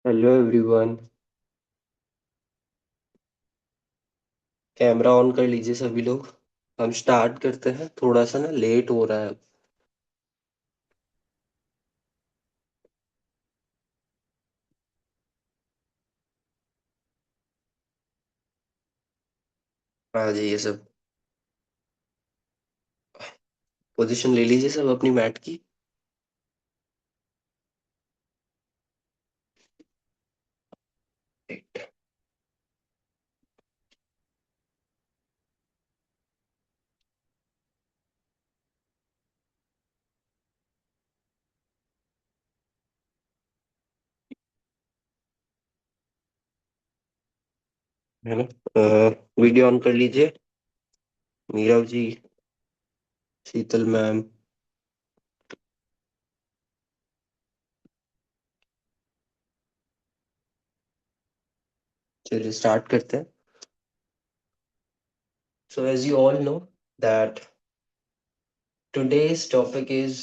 Hello everyone. Camera on कर लीजिए सभी लोग। हम स्टार्ट करते हैं, थोड़ा सा ना लेट हो रहा है अब। आ जाइए सब। पोजीशन ले लीजिए सब अपनी मैट की। Right. है ना। वीडियो ऑन कर लीजिए। मीरा जी, शीतल मैम। चलिए स्टार्ट करते हैं। So as you all know that today's topic is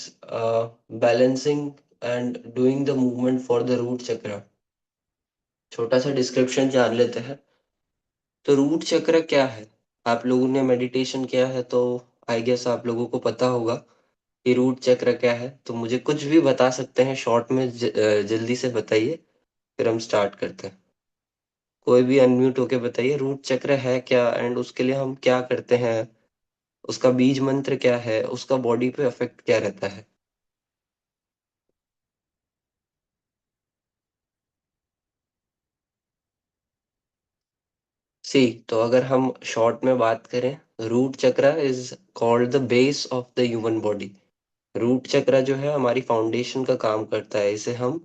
balancing and doing the movement for the root chakra. छोटा सा डिस्क्रिप्शन जान लेते हैं। तो रूट चक्र क्या है? आप लोगों ने मेडिटेशन किया है तो आई गेस आप लोगों को पता होगा कि रूट चक्र क्या है। तो मुझे कुछ भी बता सकते हैं शॉर्ट में, जल्दी से बताइए, फिर हम स्टार्ट करते हैं। कोई भी अनम्यूट होके बताइए रूट चक्र है क्या एंड उसके लिए हम क्या करते हैं, उसका बीज मंत्र क्या है, उसका बॉडी पे इफेक्ट क्या रहता है। सी, तो अगर हम शॉर्ट में बात करें, root chakra is called the base of the human body. Root chakra जो है हमारी फाउंडेशन का काम करता है। इसे हम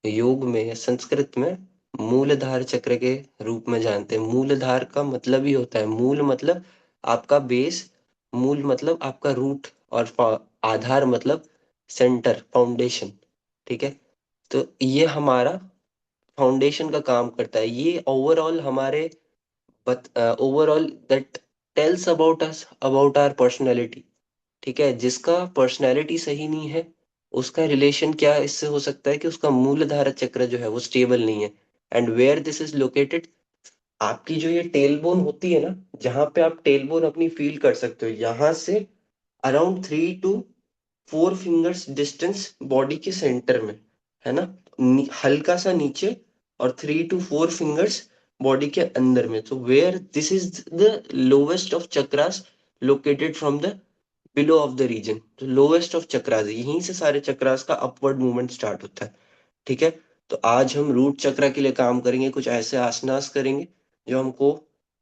योग में या संस्कृत में मूलधार चक्र के रूप में जानते हैं। मूलधार का मतलब ही होता है, मूल मतलब आपका बेस, मूल मतलब आपका रूट, और आधार मतलब सेंटर, फाउंडेशन। ठीक है। तो ये हमारा फाउंडेशन का काम करता है। ये ओवरऑल हमारे overall that tells about us, about our personality. ठीक है। जिसका पर्सनैलिटी सही नहीं है, उसका रिलेशन क्या इससे हो सकता है कि उसका मूलधारा चक्र जो है वो स्टेबल नहीं है। And where this is located, आपकी जो ये टेल बोन होती है ना, जहां पे आप टेल बोन अपनी फील कर सकते हो, यहाँ से around 3 to 4 fingers distance body के सेंटर में, है ना, हल्का सा नीचे, और 3 to 4 फिंगर्स बॉडी के अंदर में। तो where this is the lowest of chakras located from the below of the region. तो लोवेस्ट ऑफ चक्रास, यहीं से सारे चक्रास का अपवर्ड मूवमेंट स्टार्ट होता है। ठीक है। तो आज हम रूट चक्र के लिए काम करेंगे, कुछ ऐसे आसनास करेंगे जो हमको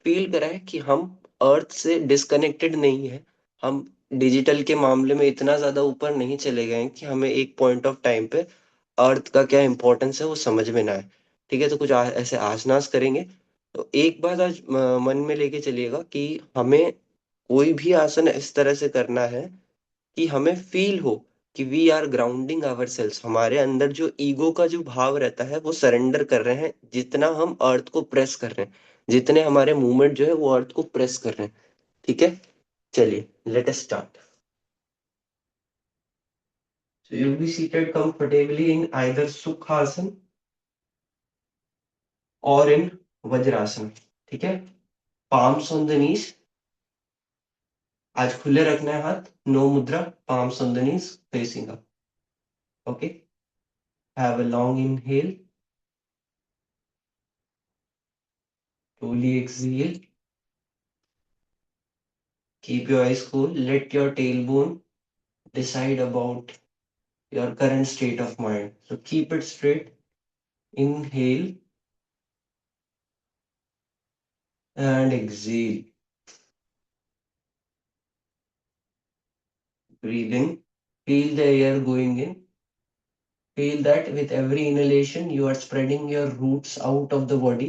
फील कराए कि हम अर्थ से डिस्कनेक्टेड नहीं है। हम डिजिटल के मामले में इतना ज्यादा ऊपर नहीं चले गए हैं कि हमें एक पॉइंट ऑफ टाइम पे अर्थ का क्या इंपॉर्टेंस है वो समझ में ना आए। ठीक है। तो कुछ ऐसे आसनास करेंगे। तो एक बात आज मन में लेके चलिएगा कि हमें कोई भी आसन इस तरह से करना है कि हमें फील हो कि we are grounding our cells. हमारे अंदर जो ईगो का जो भाव रहता है वो सरेंडर कर रहे हैं, जितना हम अर्थ को प्रेस कर रहे हैं, जितने हमारे मूवमेंट जो है वो अर्थ को प्रेस कर रहे हैं। ठीक है। चलिए let us start. So you'll be seated comfortably in either Sukhasana or in Vajrasana. ठीक है। palms on the knees। आज खुले रखना है हाथ, नो मुद्रा, palms on the knees facing up। Okay. Have a long inhale, slowly exhale, keep your eyes cool, let your tailbone decide about your current state of mind. So keep it straight, inhale and exhale, breathe in, feel the air going in. Feel that with every inhalation, you are spreading your roots out of the body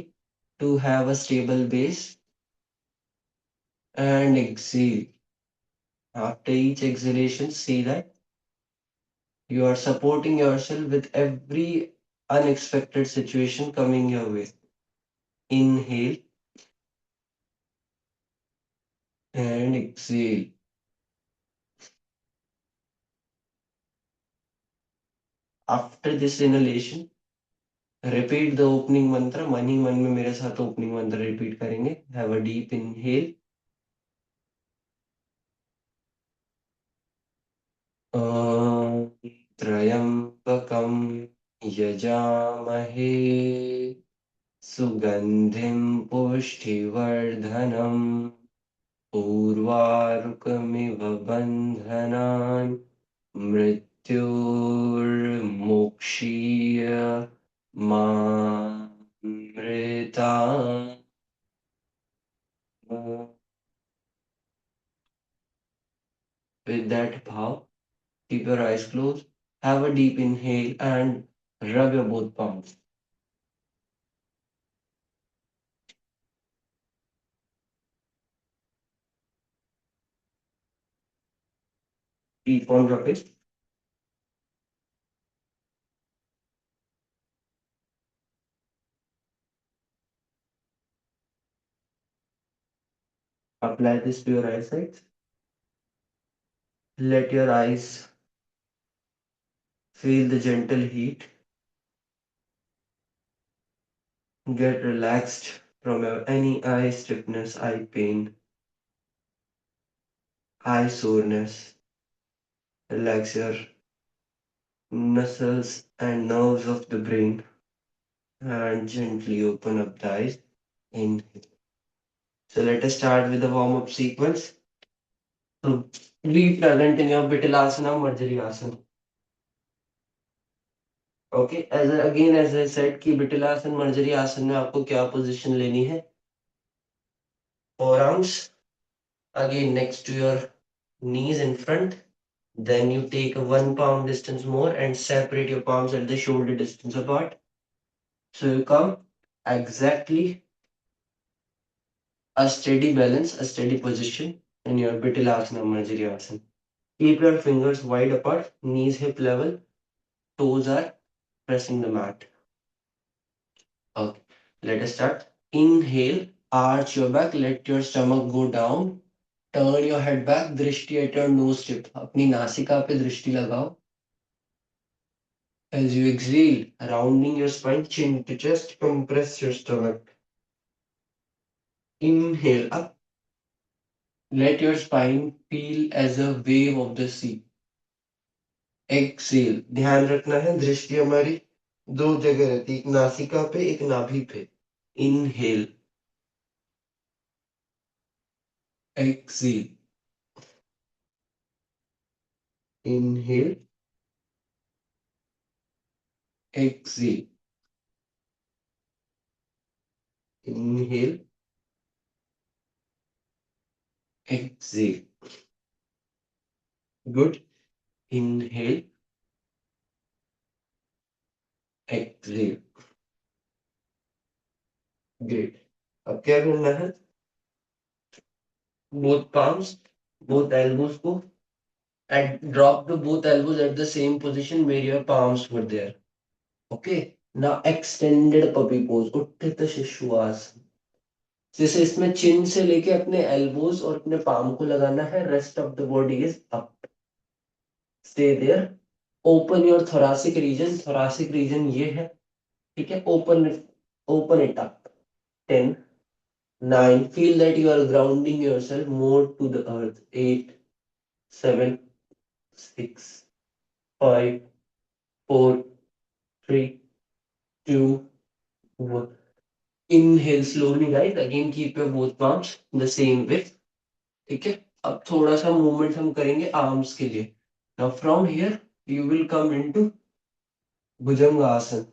to have a stable base. And exhale. After each exhalation, see that you are supporting yourself with every unexpected situation coming your way. Inhale and exhale. After this inhalation, repeat the opening मंत्र, मन ही मन में मेरे साथ opening मंत्र repeat करेंगे। Have a deep inhale. त्र्यंबकम यजामहे सुगंधिं पुष्टिवर्धनम् उर्वारुकमिव बन्धनान् मृत्युर्मुक्षीय मामृतात्। With that bhav, keep your eyes closed, have a deep inhale and rub your both palms. Keep on rubbing. Apply this to your eyesight. Let your eyes feel the gentle heat. Get relaxed from any eye stiffness, eye pain, eye soreness. Relax your muscles and nerves of the brain and gently open up the eyes. Inhale. So let us start with the warm-up sequence. So be present in your Vitilasana, Marjariyasana. Okay, again as I said कि Vitilasana, Marjariyasana में आपको क्या position लेनी है? Forearms again next to your knees in front. Then you take a 1 palm distance more and separate your palms at the shoulder distance apart. So you come exactly a steady balance, a steady position in your Vitilasana, Marjariyasana. Keep your fingers wide apart, knees hip level, toes are pressing the mat. Okay, let us start. Inhale, arch your back, let your stomach go down. Turn your head back, drishti at your nose tip. अपनी नासिका पे दृष्टि लगाओ. As you exhale, rounding your spine, chin to chest, compress your stomach. Inhale up. Let your spine feel as a wave of the sea. Exhale. ध्यान रखना है दृष्टि हमारी दो जगह रहती है, एक नासिका पे, एक नाभि पे. Inhale. Exhale. Inhale. Exhale. Inhale. Exhale. Good. Inhale. Exhale. Great. अब क्या करना है? Both palms, both elbows को and drop the both elbows at the same position where your palms were there. Okay. Now extended puppy pose. उत्थित शिशुआसन. जैसे इसमें चिन से लेके अपने एल्बोज और अपने पाम को लगाना है. Rest of the body is up. Stay there. Open your thoracic region. thoracic region ये है. ठीक है. Open it up. 10, 9. Feel that you are grounding yourself more to the earth. 8, 7, 6, 5, 4, 3, 2, 1. Inhale slowly, guys. Again, keep your both palms the same way. ठीक है. अब थोड़ा सा movement हम करेंगे आर्म्स के लिए. Now from here you will come into Bhujangasana.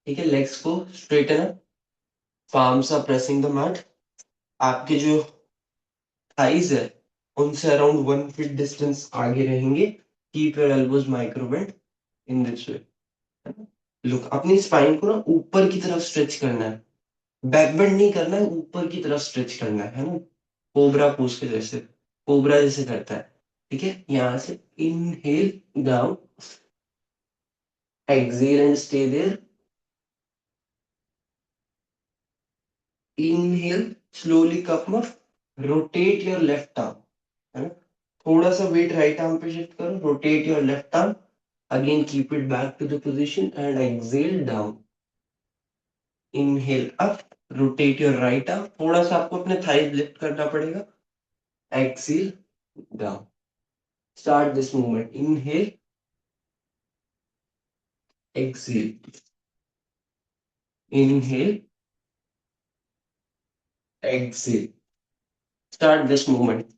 ठीक है. लेग्स को straighten up. Palms are pressing the mat. आपके जो थाइज है उनसे अराउंड 1 फीट डिस्टेंस आगे रहेंगे. Keep your elbows micro bend in this way. Look, अपनी स्पाइन को ना ऊपर की तरफ स्ट्रेच करना है. बैक बेंड नहीं करना है, ऊपर की तरफ स्ट्रेच करना है ना. कोबरा पोज के जैसे, कोबरा जैसे करता है. ठीक है. यहां से inhale down. Exhale and stay there. Inhale, slowly come up. Rotate your left arm. है ना. थोड़ा सा वेट राइट आर्म पे शिफ्ट करो. Rotate your left arm. Again, keep it back to the position and exhale down. Inhale up, rotate your right arm, थोड़ा सा आपको अपने थाइज लिफ्ट करना पड़ेगा, exhale down, start this movement, inhale, exhale, inhale, exhale, start this movement,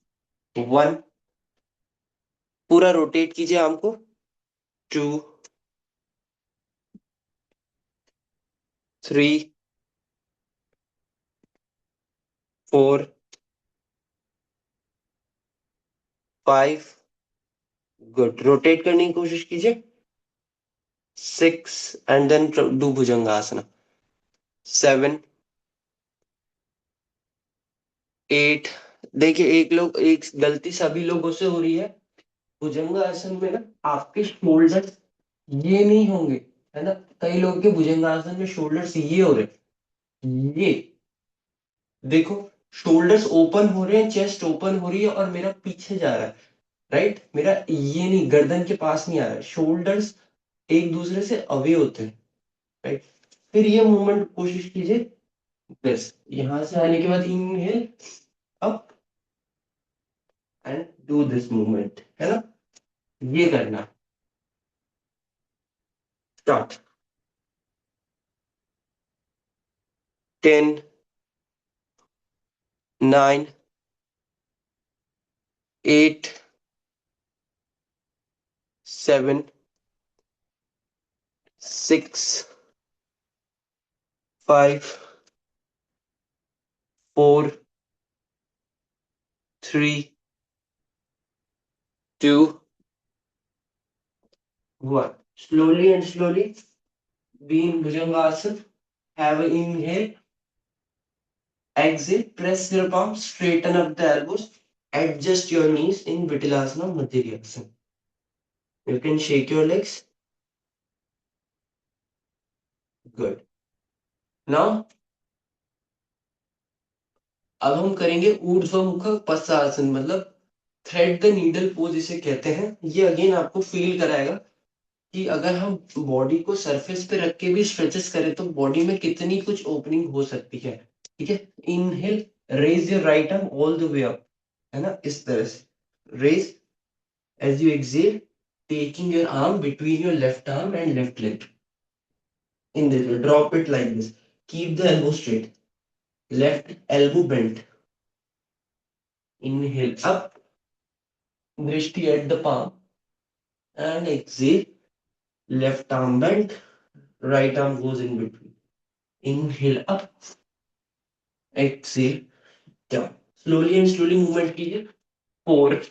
one, पूरा रोटेट कीजिए arm को, two, three, four, five, good, rotate करने की कोशिश कीजिए, six, and then do bhujangasana, seven, eight, देखिए एक गलती सभी लोगों से हो रही है, भुजंगासन में ना आपके शोल्डर ये नहीं होंगे, है ना, कई लोगों के भुजंगासन में शोल्डर्स ये हो रहे, ये देखो, शोल्डर्स ओपन हो रहे हैं, चेस्ट ओपन हो रही है और मेरा पीछे जा रहा है, राइट, मेरा ये नहीं, गर्दन के पास नहीं आ रहा है, शोल्डर्स एक दूसरे से अवे होते हैं, राइट, फिर ये मूवमेंट कोशिश कीजिए, बस यहां से आने के बाद inhale up and do this movement, है ना, ये करना, start, 10, 9, 8, 7, 6, 5, 4, 3, 2, 1, slowly and slowly be in Bhujangasana, have an inhale, exhale, press your palms, straighten up the elbows, adjust your knees in Vittilasana, Madhyasana. You can shake your legs. Good. Now, अब हम करेंगे ऊर्ध्वमुख पश्चासन, मतलब thread the needle pose इसे कहते हैं, ये again आपको feel कराएगा कि अगर हम बॉडी को सरफेस पे रख के भी स्ट्रेचेस करें तो बॉडी में कितनी कुछ ओपनिंग हो सकती है, ठीक है, inhale, raise your right arm all the way up, है ना, इस तरह से raise, as you exhale, taking your arm between your left arm and left leg, in this way, drop it like this, keep the elbow straight, left elbow bent, inhale up, drishti at the palm, and exhale, left arm bent, right arm goes in between, inhale up, exhale down, slowly and slowly movement कीजिए, 4,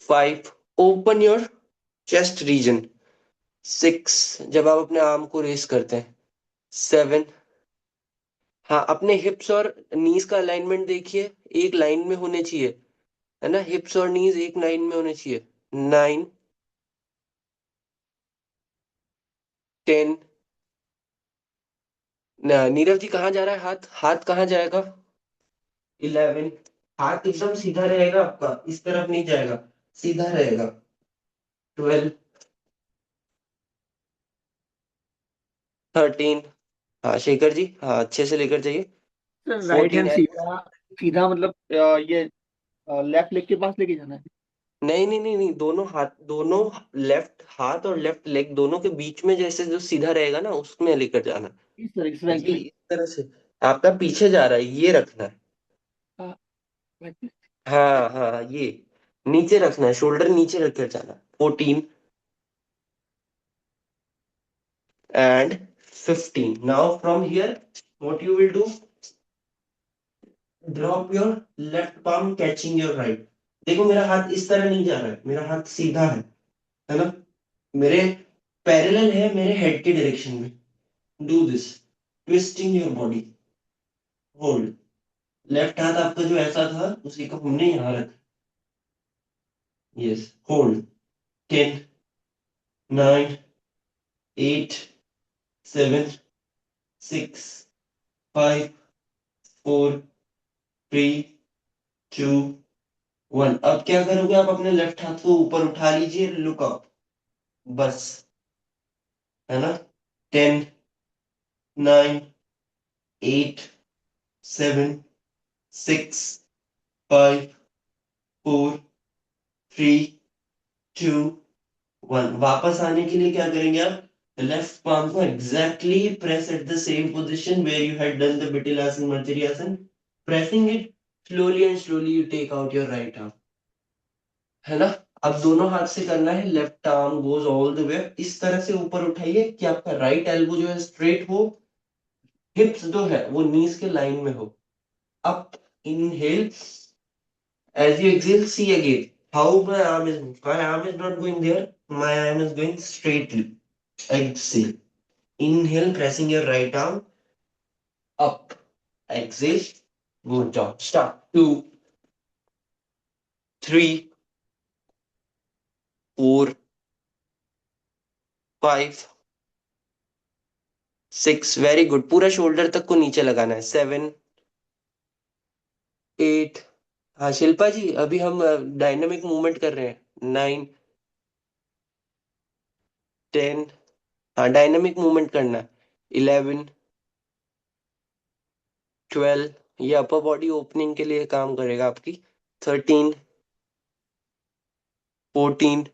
5, open your chest region, 6, जब आप अपने arm को race करते हैं, 7, हाँ, अपने हिप्स और नीज का अलाइनमेंट देखिए, एक लाइन में होने चाहिए, है ना, हिप्स और नीज एक लाइन में होने चाहिए, 9, 10, नीरव जी कहाँ जा रहा है हाथ, हाथ कहाँ जाएगा, 11, हाथ एकदम सीधा रहेगा आपका, इस तरफ नहीं जाएगा, सीधा रहेगा, 12, 13, हाँ शेखर जी, हाँ अच्छे से लेकर जाइए, सर राइट 14, हैंड सीधा, सीधा मतलब ये लेफ्ट लेग के पास लेके जाना है। नहीं नहीं नहीं नहीं, दोनों हाथ, दोनों लेफ्ट हाथ और लेफ्ट लेग दोनों के बीच में जैसे जो सीधा रहेगा ना उसमें लेकर जाना, इस तरह से राइट ये राइट। इस तरह से, आपका पीछे जा रहा है, ये रखना है, राइट। हाँ हाँ, ये नीचे रखना है, शोल्डर नीचे रखकर जाना, 14 and 15, now from here what you will do, drop your left palm catching your right, देखो मेरा हाथ इस तरह नहीं जा रहा है, मेरा हाथ सीधा है ना, मेरे पैरेलल है मेरे हेड के डायरेक्शन में, do this, twisting your body, hold, left हाथ आपका जो ऐसा था उसी को हमने यहाँ रखा, यस, होल्ड, 10, 9, 8, 7, 6, 5, 4, 3, 2, 1, अब क्या करोगे, आप अपने लेफ्ट हाथ को ऊपर उठा लीजिए, लुक अप, बस, है ना, 10, 9, 8, 7, 6, 5, 4, 3, 2, 1। वापस आने के लिए क्या करेंगे आप? लेफ्ट palm को exactly press at the same position where you had done the Bitilasan Marjariasan. Pressing it slowly and slowly you take out your right arm, है ना? अब दोनों हाथ से करना है। Left arm goes all the वे, इस तरह से ऊपर उठाइए कि आपका राइट एल्बो जो है स्ट्रेट हो, हिप्स जो है वो नीज के लाइन में हो। Up, inhale, as you exhale, see again how my arm is not going there, my arm is going straightly. Exhale, inhale, pressing your right arm up, exhale, go down. Start. 2, 3, 4, 5, 6, very good. पूरा shoulder तक को नीचे लगाना है। 7, 8, हाँ शिल्पा जी, अभी हम dynamic movement कर रहे हैं। 9, 10, हाँ डायनामिक मूवमेंट करना है। 11, 12, ये अपर बॉडी ओपनिंग के लिए काम करेगा आपकी। 13, 14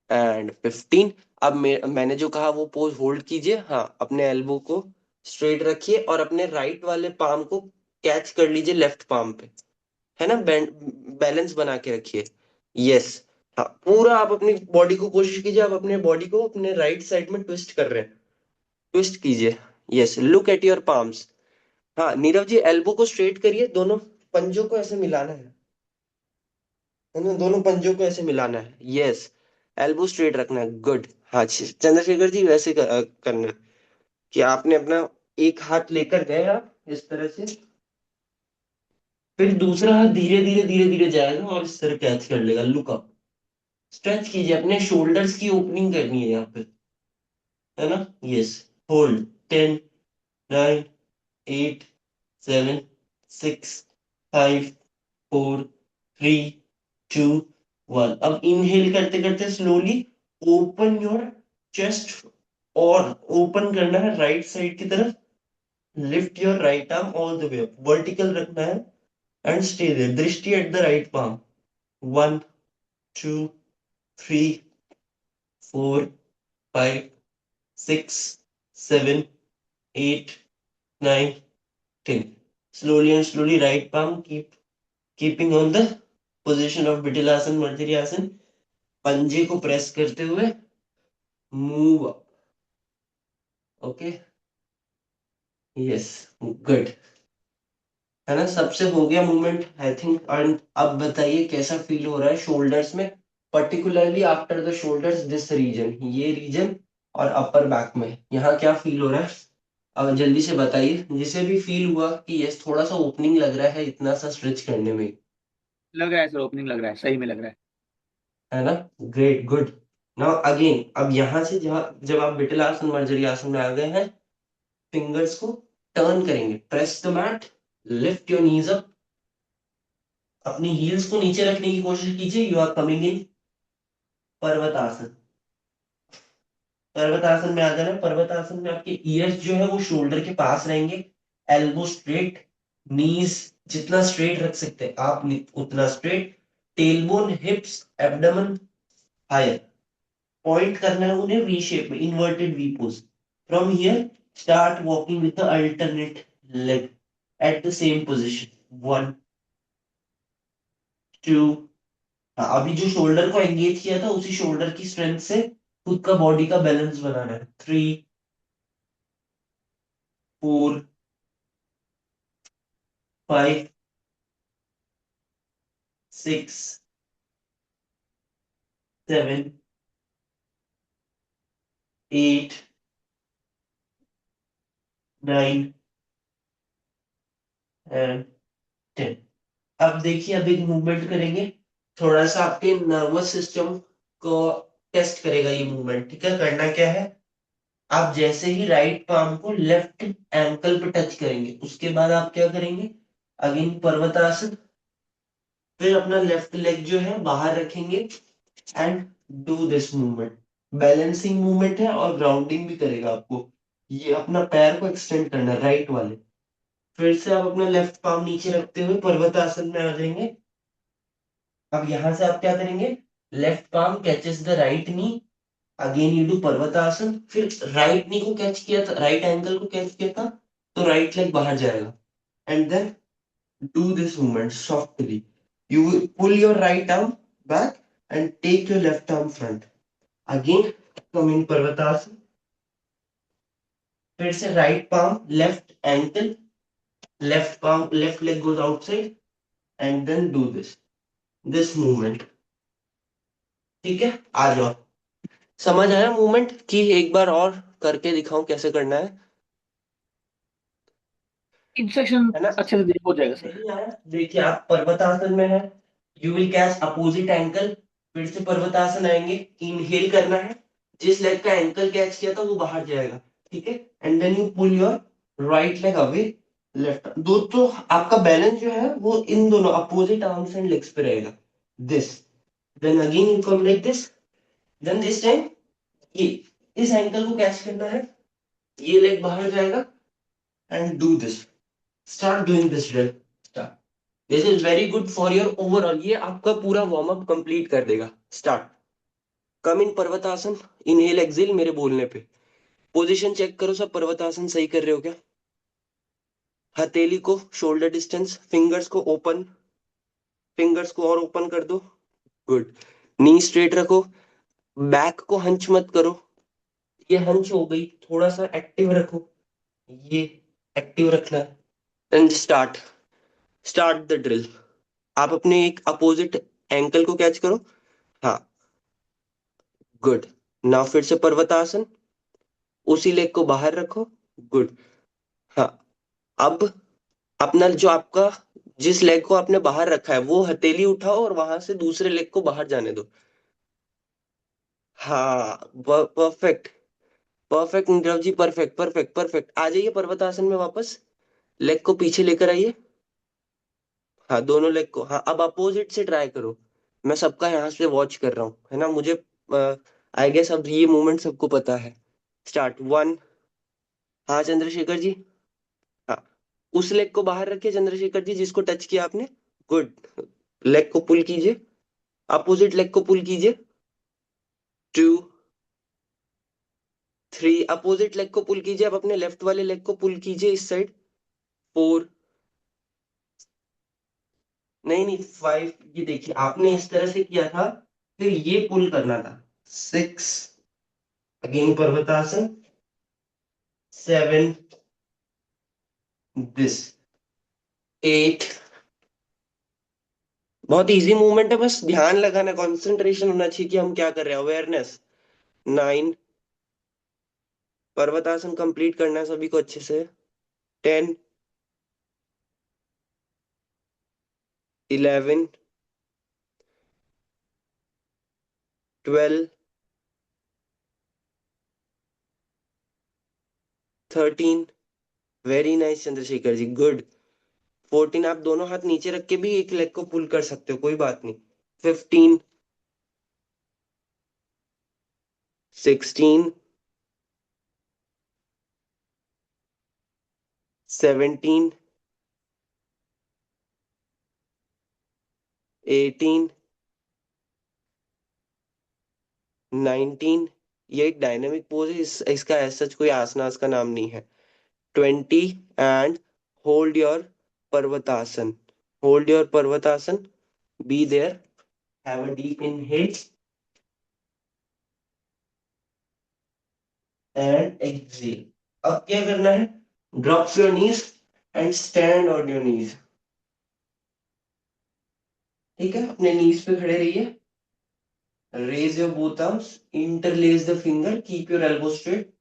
एंड 15। अब मैंने जो कहा वो पोज होल्ड कीजिए। हाँ, अपने एल्बो को स्ट्रेट रखिए और अपने राइट वाले पाम को कैच कर लीजिए लेफ्ट पाम पे, है ना? बैलेंस बना के रखिए। यस। हाँ, पूरा आप अपनी बॉडी को कोशिश कीजिए, आप अपने बॉडी को अपने राइट साइड में ट्विस्ट कर रहे हैं। ट्विस्ट कीजिए। Yes, look at your palms. हाँ नीरव जी, एल्बो को स्ट्रेट करिए, दोनों पंजों को ऐसे मिलाना है ना? दोनों पंजों को ऐसे मिलाना है। यस, एल्बो स्ट्रेट रखना है। गुड। हाँ चंद्रशेखर जी, वैसे करना है कि आपने अपना एक हाथ लेकर गए आप इस तरह से, फिर दूसरा हाथ धीरे धीरे धीरे धीरे जाएगा और इस तरह कैच कर लेगा। लुक अप, स्ट्रेच कीजिए, अपने शोल्डर्स की ओपनिंग करनी है यहाँ पे, है ना? यस। होल्ड। 10, 9, 8, 7, 6, 5, 4, 3, 2, 1। अब इनहेल करते करते स्लोली ओपन योर चेस्ट, और ओपन करना है राइट साइड की तरफ। Lift your right arm all the way up, vertical रखना है एंड स्टे देयर। दृष्टि at the right palm. 1, 2, 3, 4, 5, 6, 7, 8, 9, 10। Slowly and slowly right palm keeping on the position of Bitilasan Marjariasan। पंजे को press करते हुए move up. Okay. Yes, good. है ना? सबसे हो गया मूवमेंट आई थिंक। एंड अब बताइए कैसा फील हो रहा है शोल्डर्स में, particularly after the shoulders, this region, ये रीजन और अपर बैक में यहाँ क्या फील हो रहा है? अब जल्दी से बताइए, जिसे भी फील हुआ कि यस थोड़ा सा ओपनिंग लग रहा है इतना सा स्ट्रेच करने में। लग रहा है सर, ओपनिंग लग रहा है, सही में लग रहा है। है ना? Great, good. नाउ अगेन, अब यहां से जहां जब आप बिटल आसन मर्जरी आसन में आ गए हैं, फिंगर्स को टर्न करेंगे। Press the mat, lift your knees up, अपनी हील्स को नीचे रखने की कोशिश कीजिए। You are coming in Parvatasana. Parvatasana में आ जाना। पर्वतासन में आपके ईयर्स जो है वो शोल्डर के पास रहेंगे। एल्बो स्ट्रेट, नीज जितना स्ट्रेट रख सकते हैं आप उतना straight. Tailbone, hips, abdomen higher. Point करना है उन्हें वी शेप में, inverted V pose. From here start walking with the alternate leg at the same position. 1, 2, अभी जो शोल्डर को एंगेज किया था उसी शोल्डर की स्ट्रेंथ से खुद का बॉडी का बैलेंस बनाना है। 3, 4, 5, 6, 7, 8, 9 एंड 10। अब देखिए, अब एक मूवमेंट करेंगे, थोड़ा सा आपके नर्वस सिस्टम को टेस्ट करेगा ये मूवमेंट। ठीक है, करना क्या है? आप जैसे ही राइट पाम को लेफ्ट एंकल पे टच करेंगे, उसके बाद आप क्या करेंगे? अगेन पर्वतासन, फिर अपना लेफ्ट लेग जो है बाहर रखेंगे and do this movement. Balancing movement है और ग्राउंडिंग भी करेगा आपको। ये अपना पैर को एक्सटेंड करना है, राइट वाले। फिर से आप अपना लेफ्ट पाम नीचे रखते हुए पर्वतासन में आ जाएंगे। अब यहां से आप क्या करेंगे, left palm catches the right knee, again you do Parvatasana. फिर राइट नी को कैच किया था, राइट एंकल को कैच किया था, तो राइट लेग बाहर जाएगा। And then do this movement softly. You will pull your right arm back and take your left arm front. Again, come in Parvatasana. फिर से right palm, left ankle, left palm, left leg goes outside and then do this movement. ठीक है, आ जाओ। समझ आया movement की? एक बार और करके दिखाऊं कैसे करना इंस्ट्रक्शन है ना? अच्छे से हो जाएगा सर। नहीं आया? देखिए आप पर्वतासन में है, you will catch opposite ankle. फिर से पर्वतासन आएंगे, इनहेल करना है, जिस लेग का एंकल कैच किया था वो बाहर जाएगा। ठीक है, and then you pull your right leg away, left. दो तो आपका बैलेंस जो है वो इन दोनों अपोजिट आर्म्स एंड लेग्स पे रहेगा। This, then again you come like this, then this time ये इस एंकल को कैच करना है, ये लेग बाहर जाएगा, and do this, start doing this drill. This is very good for your overall, ये आपका पूरा वार्म अप कंप्लीट कर देगा। स्टार्ट, कम इन पर्वतासन, इनहेल एक्सेल मेरे बोलने पे। पोजीशन चेक करो सब, पर्वतासन सही कर रहे हो क्या? हथेली को शोल्डर डिस्टेंस, फिंगर्स को ओपन, फिंगर्स को और ओपन कर दो। गुड, नी स्ट्रेट रखो, बैक को हंच मत करो, ये हंच हो गई, थोड़ा सा एक्टिव रखो, ये एक्टिव रखना है। And start, start the drill. आप अपने एक अपोजिट एंकल को कैच करो। हाँ, गुड। नाउ फिर से पर्वतासन, उसी लेग को बाहर रखो। गुड। हाँ, अब अपना जो आपका, जिस लेग को आपने बाहर रखा है वो हथेली उठाओ और वहां से दूसरे लेग को बाहर जाने दो। हाँ, परफेक्ट, परफेक्ट नीरव जी, परफेक्ट परफेक्ट परफेक्ट। आ जाइए पर्वतासन में वापस, लेग को पीछे लेकर आइए। हाँ, दोनों लेग को, हाँ अब अपोजिट से ट्राई करो। मैं सबका यहाँ से वॉच कर रहा हूँ, है ना? मुझे आई गेस अब ये मूवमेंट सबको पता है। Start, one. हाँ चंद्रशेखर जी, हाँ, उस लेग को बाहर रखिए चंद्रशेखर जी जिसको टच किया आपने। गुड, लेग को पुल कीजिए, अपोजिट लेग को पुल कीजिए। टू, थ्री, अपोजिट लेग को पुल कीजिए, अब अपने लेफ्ट वाले लेग को पुल कीजिए इस साइड। फोर, नहीं नहीं, फाइव। ये देखिए आपने इस तरह से किया था, फिर ये पुल करना था। Six, again Parvatasana. Seven, this. Eight, बहुत इजी मूवमेंट है, बस ध्यान लगाना, कंसंट्रेशन होना चाहिए कि हम क्या कर रहे हैं, अवेयरनेस। नाइन, पर्वतासन कंप्लीट करना है सभी को अच्छे से। Ten, eleven, twelve, thirteen, very nice Chandrashekhar ji, good. Fourteen, आप दोनों हाथ नीचे रख के भी एक लेग को पुल कर सकते हो, कोई बात नहीं। Fifteen, sixteen, seventeen, eighteen, nineteen. ये एक डायनेमिक पोज है, इसका ऐसा सच कोई आसनास का नाम नहीं है। Twenty, and hold your Parvatasana, hold your Parvatasana, be there, have a deep inhale and exhale. अब क्या करना है, drop your knees and stand on your knees. ठीक है, अपने नीज पे खड़े रहिए, raise your both arms, interlace the finger, keep your elbow straight,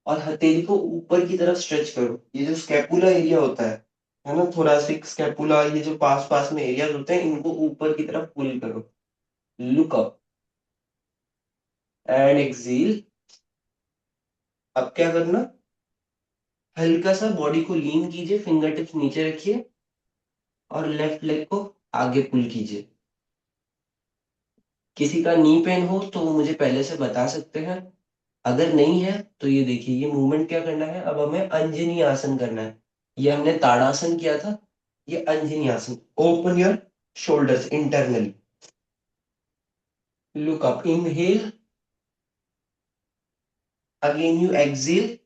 और हथेली को ऊपर की तरफ स्ट्रेच करो। ये जो स्कैपुला एरिया होता है ना, थोरासिक स्कैपुला, ये जो पास पास में एरियाज होते हैं इनको ऊपर की तरफ पुल करो। Look up and exhale. अब क्या करना, हल्का सा बॉडी को लीन कीजिए, फिंगर टिप्स नीचे रखिए, और लेफ्ट लेग को आगे पुल कीजिए। किसी का नी पेन हो तो वो मुझे पहले से बता सकते हैं। अगर नहीं है तो ये देखिए, ये मूवमेंट क्या करना है, अब हमें अंजनी आसन करना है। ये हमने ताड़ासन किया था, ये अंजनी आसन। Open your shoulders internally, look up, inhale, again you exhale,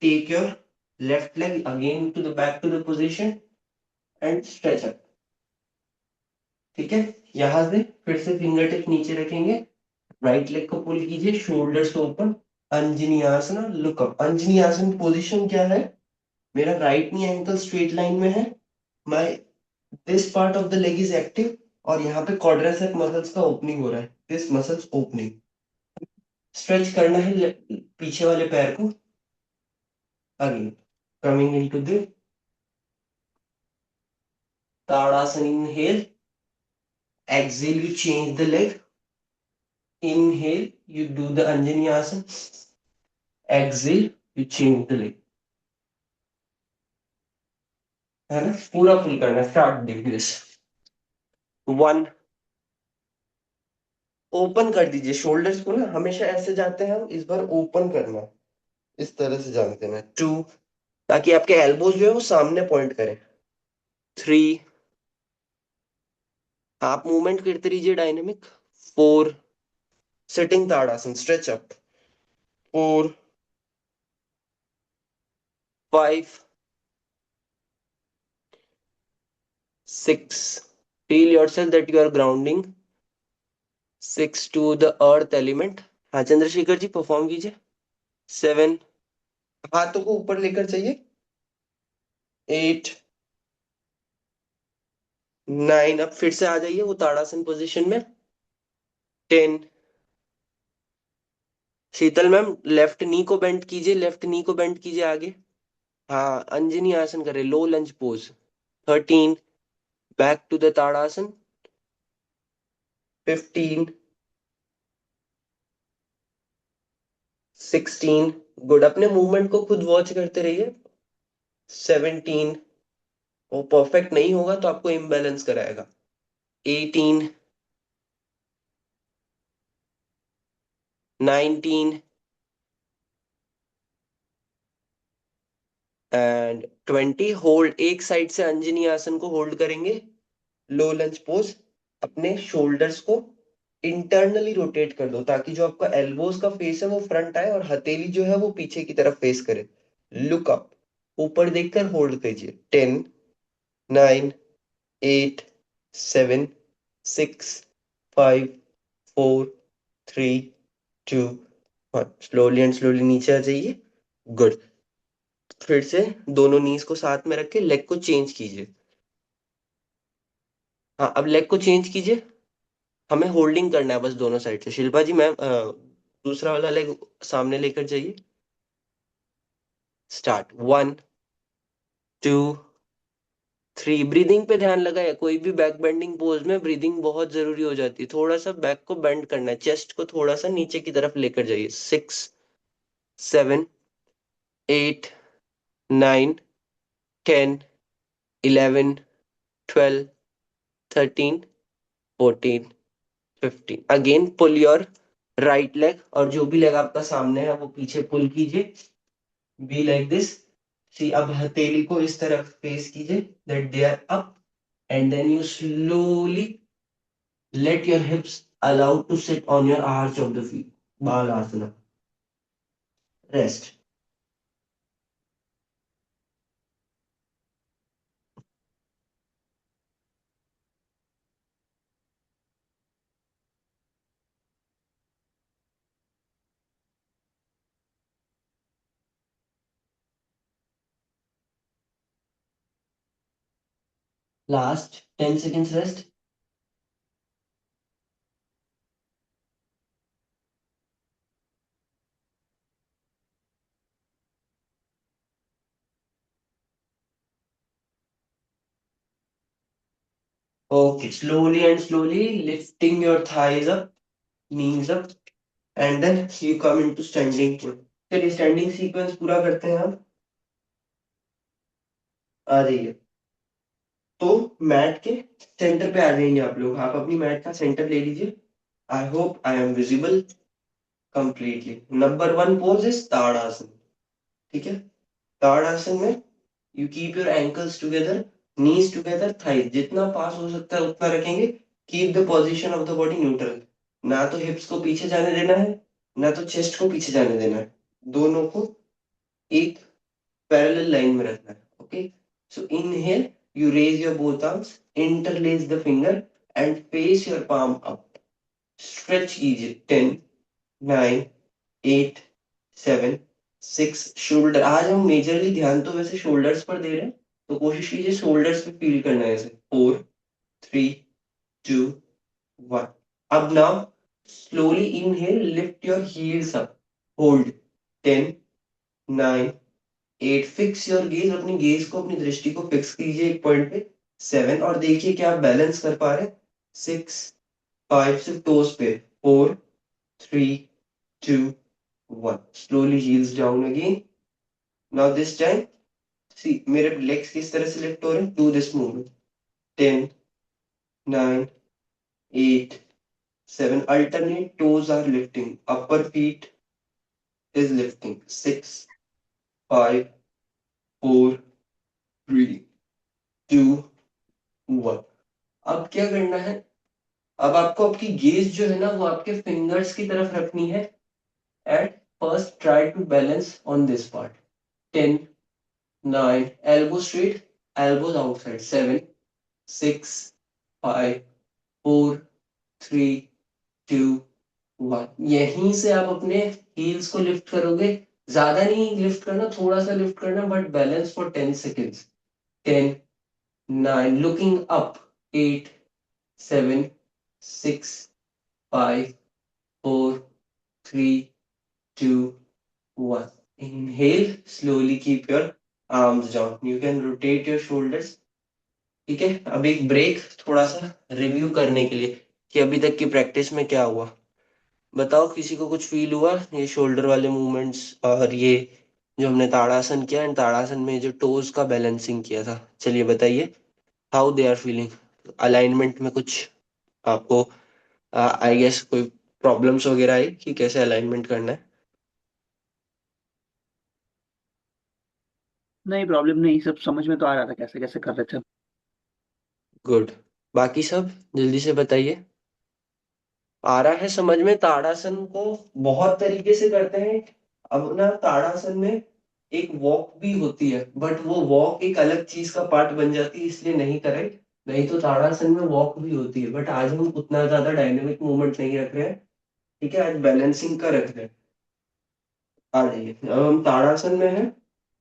take your left leg again to the back to the position and stretch up। ठीक है, यहां से फिर से फिंगर टिप नीचे रखेंगे, राइट लेग को पुल कीजिए, शोल्डर्स ओपन, अंजनी आसन, लुक अप। अंजनी आसन पोजीशन क्या है, मेरा right knee ankle straight line में है, my this part of the leg is active, और यहाँ पे क्वाड्रिसेप मसल्स का ओपनिंग हो रहा है, दिस मसल्स ओपनिंग। स्ट्रेच करना है पीछे वाले पैर को, again coming into the tadasana, inhale, exhale you change the leg, inhale you do the anjani asana, exhale you change the leg। है ना, पूरा फुल करना है, स्टार्ट दिस। वन, ओपन कर दीजिए शोल्डर्स को ना, हमेशा ऐसे जाते हैं हम, इस बार ओपन करना है, इस तरह से जानते हैं। टू, ताकि आपके एल्बोज जो है वो सामने पॉइंट करें। थ्री, आप मूवमेंट करते रहिए dynamic. Four, sitting tadasana, stretch up. Four, five, six, feel yourself that you are grounding, six to the earth element. हाँ चंद्रशेखर जी परफॉर्म कीजिए। सेवन, हाथों को ऊपर लेकर चाहिए। एट, नाइन, अब फिर से आ जाइए वो ताड़ासन पोजीशन में। टेन, शीतल मैम लेफ्ट नी को बेंड कीजिए, लेफ्ट नी को बेंड कीजिए आगे। हाँ अंजनी आसन करे, low lunge pose. Thirteen, back to the Tadasana. Fifteen, sixteen, good, अपने मूवमेंट को खुद वॉच करते रहिए। सेवनटीन, वो परफेक्ट नहीं होगा तो आपको इम्बैलेंस कराएगा। Eighteen, nineteen and twenty. Hold, एक साइड से अंजनी आसन को होल्ड करेंगे, लो लंज पोज। अपने शोल्डर्स को इंटरनली रोटेट कर दो, ताकि जो आपका एल्बोज का फेस है वो फ्रंट आए और हथेली जो है वो पीछे की तरफ फेस करे। लुक अप, ऊपर देखकर होल्ड कीजिए। Ten, nine, eight, seven, six, five, four, three, two, one. Slowly and slowly नीचे आ जाइए। गुड, फिर से दोनों नीज को साथ में रख के लेग को चेंज कीजिए। हाँ अब लेग को चेंज कीजिए, हमें होल्डिंग करना है बस दोनों साइड से। शिल्पा जी मैम दूसरा वाला लेग सामने लेकर जाइए। Start, one, two, three. Breathing पे ध्यान लगाए, कोई भी बैक बेंडिंग पोज में ब्रीदिंग बहुत जरूरी हो जाती है, थोड़ा सा बैक को बेंड करना है, चेस्ट को थोड़ा सा नीचे की तरफ लेकर जाइए। Six, seven, eight, nine, ten, eleven, twelve, thirteen, fourteen, fifteen. Again pull your right leg, और जो भी लेग आपका सामने है वो पीछे पुल कीजिए। Be like this. सी, अब हथेली को इस तरफ फेस कीजिए, that they are up, and then you slowly let your hips allowed to sit on your arch of the feet, balasana, rest। Last 10 seconds rest। Okay, slowly and slowly lifting your thighs up, knees up, and then you come into standing pull। चलिए standing sequence पूरा करते हैं हम। आ जाइए, तो mat के centre पे आ जाएंगे आप लोग, आप अपनी मैट का सेंटर ले लीजिए। I hope I am visible completely. Number one pose is Tadasana. ठीक है, ताड़ासन में you keep your ankles together, knees together, thighs जितना पास हो सकता है उतना रखेंगे। Keep the position of the body neutral. ना तो हिप्स को पीछे जाने देना है, ना तो चेस्ट को पीछे जाने देना है। दोनों को एक पैरेलल लाइन में रखना है। Okay, so inhale, you raise your both arms, interlace the finger and face your palm up. Stretch कीजिए। 10, 9, 8, 7, 6। शोल्डर, आज हम मेजरली ध्यान तो वैसे शोल्डर्स पर दे रहे हैं, तो कोशिश कीजिए शोल्डर्स पे फील करना है ऐसे। 4, 3, 2, 1। अब now slowly inhale, lift your heels up, hold. 10, 9, 8। Fix your gauge, अपनी गेज को, अपनी दृष्टि को फिक्स कीजिए एक पॉइंट पे। 7, और देखिए क्या आप बैलेंस कर पा रहे हैं। 6, 5, सिर्फ टोस पे। 4, 3, 2, 1। Slowly heels down again. Now this time see मेरे लेग्स किस तरह से लिफ्ट हो रहे हैं। Do this movement. 10, 9, 8, 7। Alternate toes are lifting, upper feet is lifting. 6, 5, 4, 3, 2, 1। अब क्या करना है, अब आपको आपकी गेज जो है ना वो आपके फिंगर्स की तरफ रखनी है। At first try to balance on this part. 10, 9, elbow straight, elbows outside. 7, 6, 5, 4, 3, 2, 1। यहीं से आप अपने हील्स को लिफ्ट करोगे। ज्यादा नहीं लिफ्ट करना, थोड़ा सा लिफ्ट करना, but balance for 10 seconds. 10, 9, looking up. 8, 7, 6, 5, 4, 3, 2, 1। Inhale, slowly keep your arms down. You can rotate your shoulders. ठीक है, अब एक ब्रेक, थोड़ा सा रिव्यू करने के लिए कि अभी तक की प्रैक्टिस में क्या हुआ। बताओ किसी को कुछ फील हुआ ये शोल्डर वाले मूवमेंट्स, और ये जो हमने ताड़ासन किया, एंड ताड़ासन में जो टोज का बैलेंसिंग किया था, चलिए बताइए how they are feeling. Alignment में कुछ आपको आई गेस कोई प्रॉब्लम्स वगैरह आई कि कैसे अलाइनमेंट करना है। नहीं, प्रॉब्लम नहीं, सब समझ में तो आ रहा था कैसे कैसे कर रहे थे। गुड। बाकी सब जल्दी से बताइए। आ रहा है समझ में। ताड़ासन को बहुत तरीके से करते हैं। अब ना ताड़ासन में एक वॉक भी होती है, बट वो वॉक एक अलग चीज का पार्ट बन जाती है, इसलिए नहीं करें। नहीं तो ताड़ासन में वॉक भी होती है, बट आज हम उतना ज्यादा डायनेमिक मूवमेंट नहीं रख रहे हैं। ठीक है, आज बैलेंसिंग का रख रहे हैं। आ जाइए, अब हम ताड़ासन में है।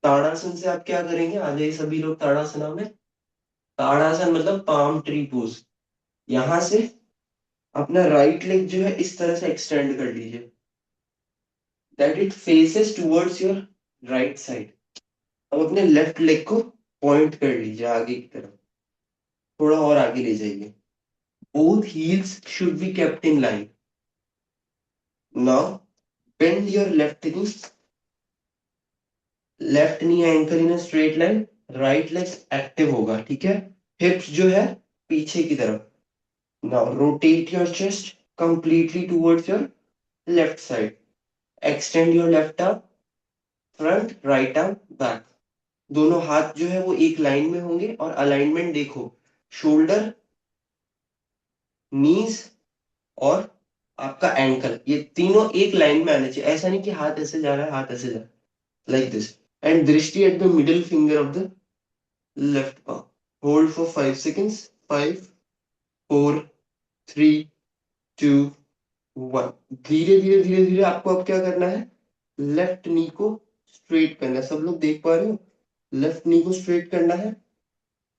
ताड़ासन से आप क्या करेंगे, आ जाइए सभी लोग ताड़ासना में। ताड़ासन मतलब पाम ट्री पोज। यहां से अपना राइट लेग जो है इस तरह से एक्सटेंड कर लीजिए, that it faces towards your right side. अब अपने लेफ्ट लेग को पॉइंट कर लीजिए आगे की तरफ, थोड़ा और आगे ले जाइए। Both heels should be kept in line. Now bend your left knee ankle in a straight line. Right leg active होगा, ठीक है। हिप्स जो है पीछे की तरफ। Now rotate your chest completely towards your left side. Extend your left arm front, right arm back. दोनों हाथ जो है वो एक लाइन में होंगे, और अलाइनमेंट देखो, शोल्डर, नीज और आपका एंकल, ये तीनों एक लाइन में आने चाहिए। ऐसा नहीं कि हाथ ऐसे जा रहा है, हाथ ऐसे जा रहा है, लाइक दिस। एंड दृष्टि at the middle finger of the left palm. Hold for 5 seconds. 5, 4, 3, 2, 1। धीरे धीरे धीरे धीरे आपको अब क्या करना है, लेफ्ट नी को स्ट्रेट करना है। सब लोग देख पा रहे हो, लेफ्ट नी को स्ट्रेट करना है।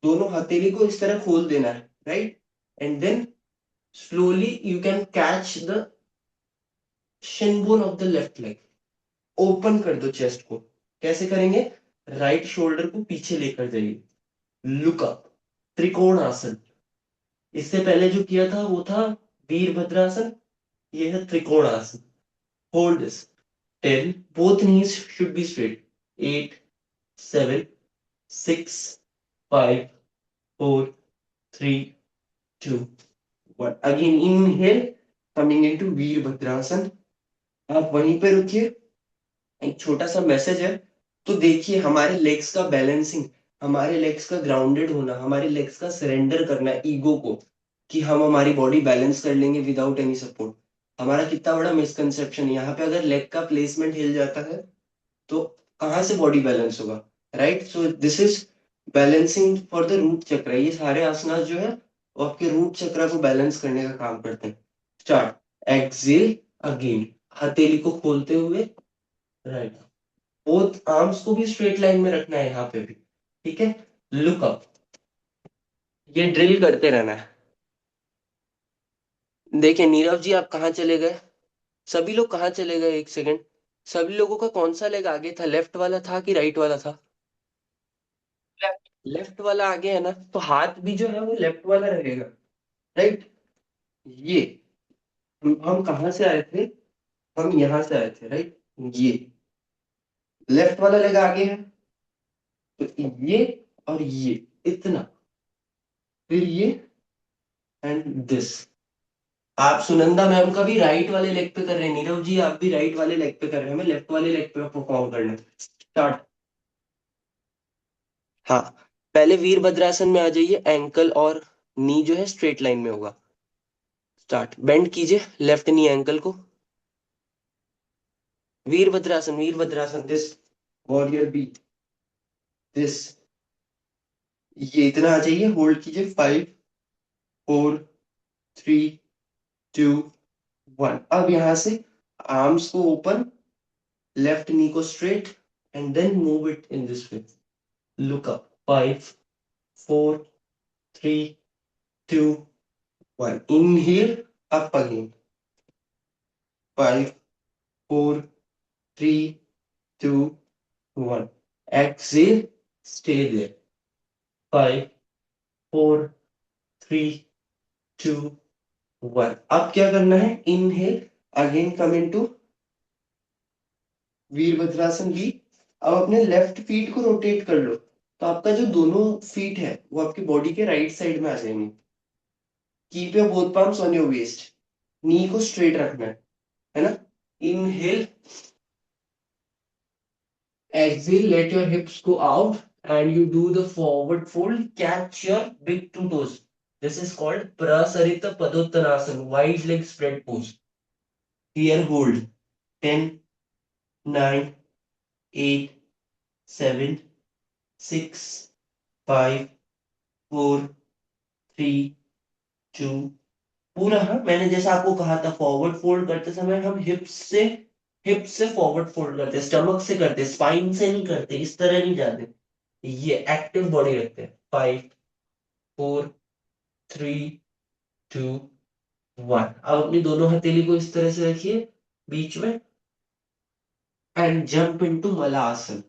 दोनों हथेली को इस तरह खोल देना है, right. And then slowly you can catch the shin bone of the left leg। Open कर दो चेस्ट को। कैसे करेंगे, राइट शोल्डर को पीछे लेकर जाइए। लुक अप, त्रिकोण आसन। इससे पहले जो किया था वो था वीरभद्रासन, ये है त्रिकोण आसन। Hold this. 10, both knees should be straight। 8, 7, 6, 5, 4, 3, 2, 1। Again inhale, coming into Virabhadrasana. आप वहीं पे रुकिए, एक छोटा सा मैसेज है। तो देखिए हमारे लेग्स का बैलेंसिंग, हमारे लेग्स का ग्राउंडेड होना, हमारे लेग्स का सरेंडर करना ईगो को, कि हम हमारी बॉडी बैलेंस कर लेंगे विदाउट एनी सपोर्ट। हमारा कितना बड़ा मिसकंसेप्शन है यहाँ पे, अगर लेग का प्लेसमेंट हिल जाता है तो कहाँ से बॉडी बैलेंस होगा। Right, so this is balancing for the root chakra. ये सारे आसनास जो है वो आपके रूट चक्र को बैलेंस करने का काम करते हैं। स्टार्ट, एक्सेल अगेन, हथेली को खोलते हुए, राइट, बोथ आर्म्स को भी स्ट्रेट लाइन में रखना है यहाँ पे भी। ठीक है, लुक अप, ये ड्रिल करते रहना है। देखिए नीरव जी आप कहाँ चले गए, सभी लोग कहाँ चले गए, एक सेकंड। सभी लोगों का कौन सा लेग आगे था, लेफ्ट वाला था कि राइट वाला था। लेफ्ट वाला आगे है ना, तो हाथ भी जो है वो लेफ्ट वाला रहेगा। राइट, ये हम कहाँ से आए थे, हम यहाँ से आए थे। राइट, ये लेफ्ट वाला लेग आगे है, तो ये और ये इतना, फिर ये एंड दिस। आप सुनंदा मैम का भी राइट वाले लेग पे कर रहे हैं, नीरव जी आप भी राइट वाले लेग पे कर रहे हैं, हमें लेफ्ट वाले लेग पे परफॉर्म करना है। स्टार्ट। हाँ, पहले वीरभद्रासन में आ जाइए, एंकल और नी जो है स्ट्रेट लाइन में होगा। स्टार्ट, बेंड कीजिए लेफ्ट नी एंकल को। Virabhadrasana, Virabhadrasana, this warrior B, this, ये इतना आ जाइए, होल्ड कीजिए, 5 4 3 2 1। अब यहां से आर्म्स को ओपन, लेफ्ट नी को straight, and then move it in this way. Look up, 5 4 3 2 1। Inhale, up again, 5 4 3 2 1। Exhale, stay there, 5 4 3 2 1। अब क्या करना है, inhale again, come into Virabhadrasana भी। अब अपने लेफ्ट फीट को रोटेट कर लो, तो आपका जो दोनों फीट है वो आपकी बॉडी के राइट साइड में आ जाएंगे। Keep your both palms on your waist, knee को स्ट्रेट रखना है ना। Inhale, exhale, let your hips go out and you do the forward fold, catch your big two toes. This is called Prasarita Padottanasana, wide leg spread pose. Here hold 10, 9, 8, 7, 6, 5, 4, 3, 2। पूरा, हाँ मैंने जैसा आपको कहा था, फॉरवर्ड फोल्ड करते समय हम हिप्स से फॉरवर्ड फोल्ड करते, स्टमक से करते, स्पाइन से नहीं करते, इस तरह नहीं जाते। ये एक्टिव बॉडी रखते हैं। 5 4 3 2 1। अब अपनी दोनों हथेली को इस तरह से रखिए बीच में, and jump into Malasana,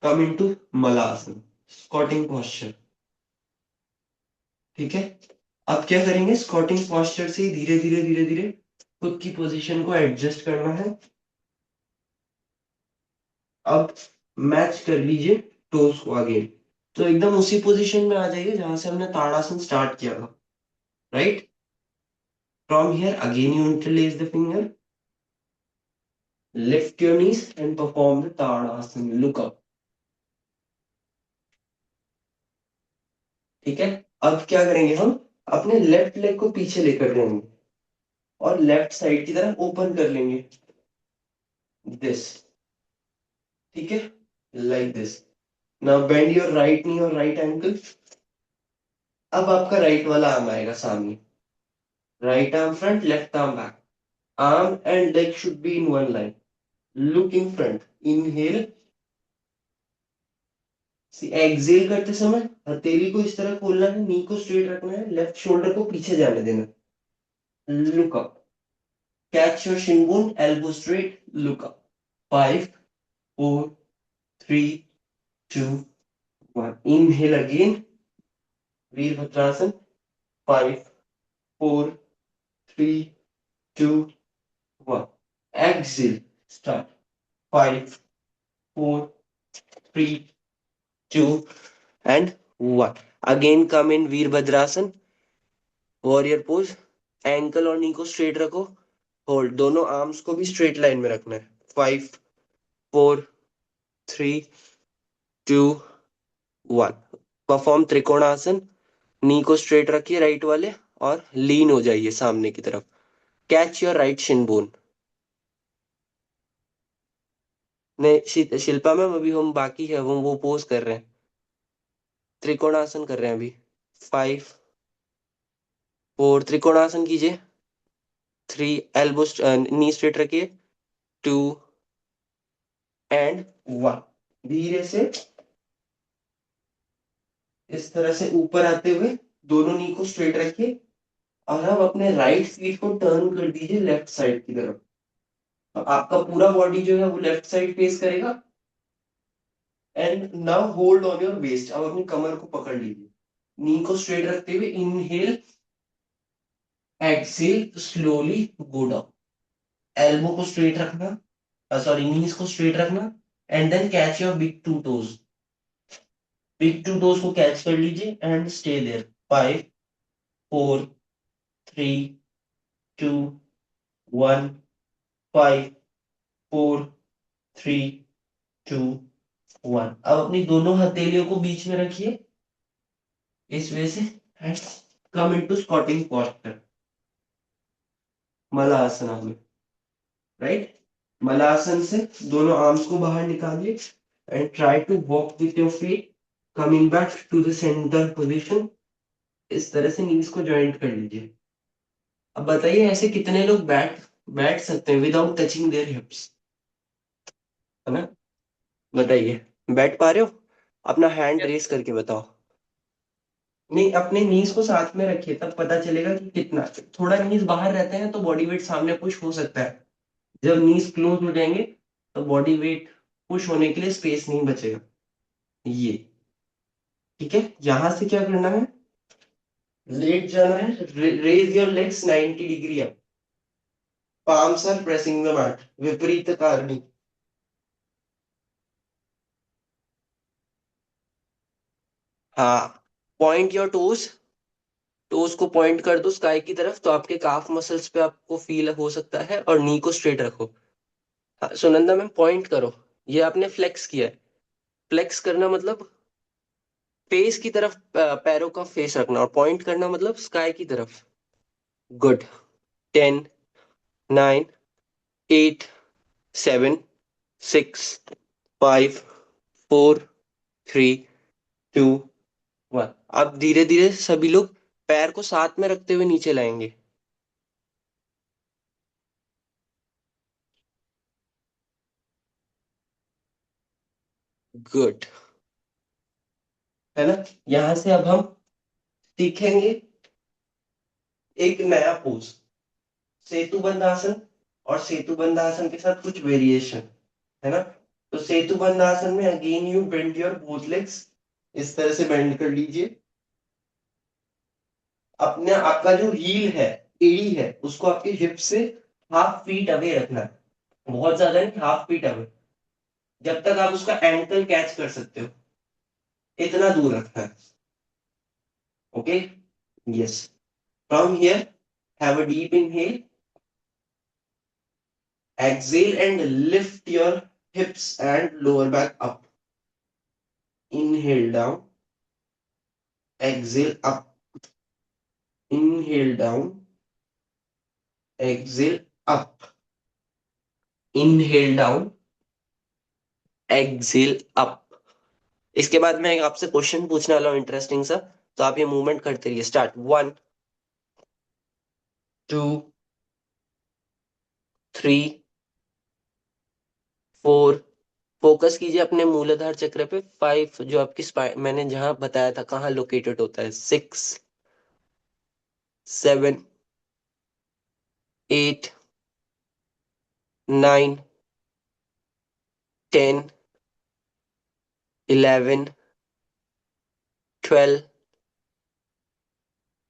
come into Malasana, squatting posture. ठीक है, अब क्या करेंगे, स्क्वाटिंग पोस्चर से धीरे धीरे धीरे धीरे खुद की पोजीशन को एडजस्ट करना है। अब मैच कर लीजिए टोस को आगे, तो एकदम उसी पोजीशन में आ जाइए जहां से हमने ताड़ासन स्टार्ट किया था। Right, from here again you interlace the finger, lift your knees and perform the Tadasana. Look up. ठीक है, अब क्या करेंगे हम, अपने लेफ्ट लेग को पीछे लेकर जाएंगे और लेफ्ट साइड की तरफ ओपन कर लेंगे, दिस। ठीक है, like this. Now bend your right knee और राइट एंकल। अब आपका राइट वाला आर्म आएगा सामने, right arm front, left arm back, arm and leg should be in one line. Look in front, inhale, exhale करते समय हथेली को इस तरह खोलना है, नी को स्ट्रेट रखना है, लेफ्ट शोल्डर को पीछे जाने देना। Look up. Catch your shin bone, elbow straight, look up. 5 4 3 2 1. Inhale again, Virabhadrasana. 5 4 3 2 1. Exhale, start. 5 4 3 2 and 1. Again come in Virabhadrasana, warrior pose. Ankle और नी को स्ट्रेट रखो, होल्ड, दोनों आर्म्स को भी स्ट्रेट लाइन में रखना है। 5, 4, 3, 2, 1। परफॉर्म त्रिकोणासन। नी को स्ट्रेट रखिए राइट वाले, और लीन हो जाइए सामने की तरफ। Catch your right Shin bone. नहीं शिल्पा मैम, अभी हम बाकी है, वो पोज कर रहे हैं, त्रिकोणासन कर रहे हैं अभी। 5, 4, त्रिकोणासन कीजिए। 3, एल्बो नी स्ट्रेट रखिए। 2 एंड 1। धीरे से इस तरह से ऊपर आते हुए दोनों नी को स्ट्रेट रखिए, और अब अपने राइट फीट को टर्न कर दीजिए लेफ्ट साइड की तरफ। तो आपका पूरा बॉडी जो है वो लेफ्ट साइड फेस करेगा। And now hold on your waist. अब अपनी कमर को पकड़ लीजिए, नी को स्ट्रेट रखते हुए inhale, exhale, slowly go down. Elbow को स्ट्रेट रखना, सॉरी नीज को स्ट्रेट रखना, and then catch your big two toes. Big two toes को कैच कर लीजिए एंड स्टे देयर। 5, 4, 3, 2, 1। 5, 4, 3, 2, 1। अब अपनी दोनों हथेलियों को बीच में रखिए इस वजह से, and come into squatting posture, Malasana में। राइट, मलासन से दोनों आर्म्स को बाहर निकालिए, and try to walk with your feet coming back to the center position. इस तरह से नीज को ज्वाइंट कर लीजिए। अब बताइए ऐसे कितने लोग बैठ बैठ सकते हैं विदाउट टचिंग देयर हिप्स, है ना? बताइए, बैठ पा रहे हो? अपना हैंड यस। रेस करके बताओ। नहीं, अपने नीज को साथ में रखिए, तब पता चलेगा कि कितना। थोड़ा नीज बाहर रहते हैं तो बॉडी वेट सामने पुश हो सकता है। जब नीज क्लोज हो जाएंगे तो बॉडी वेट पुश होने के लिए स्पेस नहीं बचेगा। ये ठीक है। यहां से क्या करना है, लेट जाना है, raise your legs 90 degree up, palms are pressing the mat, Viparita Karani. हाँ, पॉइंट योर टोज, टोज को पॉइंट कर दो स्काई की तरफ, तो आपके काफ मसल्स पे आपको फील हो सकता है, और नी को स्ट्रेट रखो। हाँ, सुनंदा मैम पॉइंट करो। ये आपने फ्लेक्स किया है। फ्लेक्स करना मतलब फेस की तरफ, पैरों का फेस रखना, और पॉइंट करना मतलब स्काई की तरफ। गुड। 10, 9, 8, 7, 6, 5, 4, 3, 2, 1। अब धीरे धीरे सभी लोग पैर को साथ में रखते हुए नीचे लाएंगे। गुड, है ना? यहां से अब हम सीखेंगे एक नया पोज, सेतुबंध आसन। और सेतुबंध आसन के साथ कुछ वेरिएशन, है ना? तो सेतुबंध आसन में again you bend your both legs. इस तरह से बेंड कर लीजिए। अपने आपका जो हील है, एड़ी है, उसको आपके हिप से हाफ फीट अवे रखना है। बहुत ज्यादा नहीं, हाफ फीट अवे, जब तक आप उसका एंकल कैच कर सकते हो इतना दूर रखना है। Okay, yes. From here, have a deep inhale, exhale and lift your hips and lower back up. Inhale down, exhale up, inhale down, exhale up, inhale down, exhale up। इसके बाद मैं आपसे क्वेश्चन पूछने वाला हूँ इंटरेस्टिंग सा, तो आप ये मूवमेंट करते रहिए। स्टार्ट। 1, 2, 3, 4। फोकस कीजिए अपने मूलाधार चक्र पे। 5, जो आपकी स्पाइन, मैंने जहां बताया था कहाँ लोकेटेड होता है। 6, 7, 8, 9, 10, 11, 12,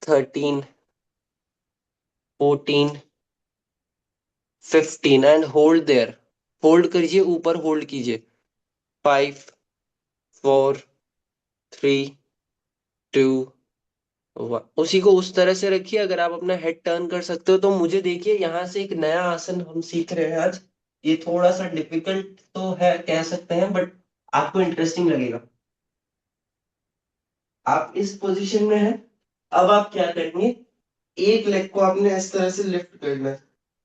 13, 14, 15, एंड होल्ड देयर। होल्ड करिए, ऊपर होल्ड कीजिए। 5, 4, 3, 2, उसी को उस तरह से रखिए। अगर आप अपना हेड टर्न कर सकते हो तो मुझे देखिए, यहाँ से एक नया आसन हम सीख रहे हैं आज। ये थोड़ा सा डिफिकल्ट तो है कह सकते हैं, बट आपको इंटरेस्टिंग लगेगा। आप इस पोजीशन में हैं। अब आप क्या करेंगे, एक लेग को आपने इस तरह से लिफ्ट करना है।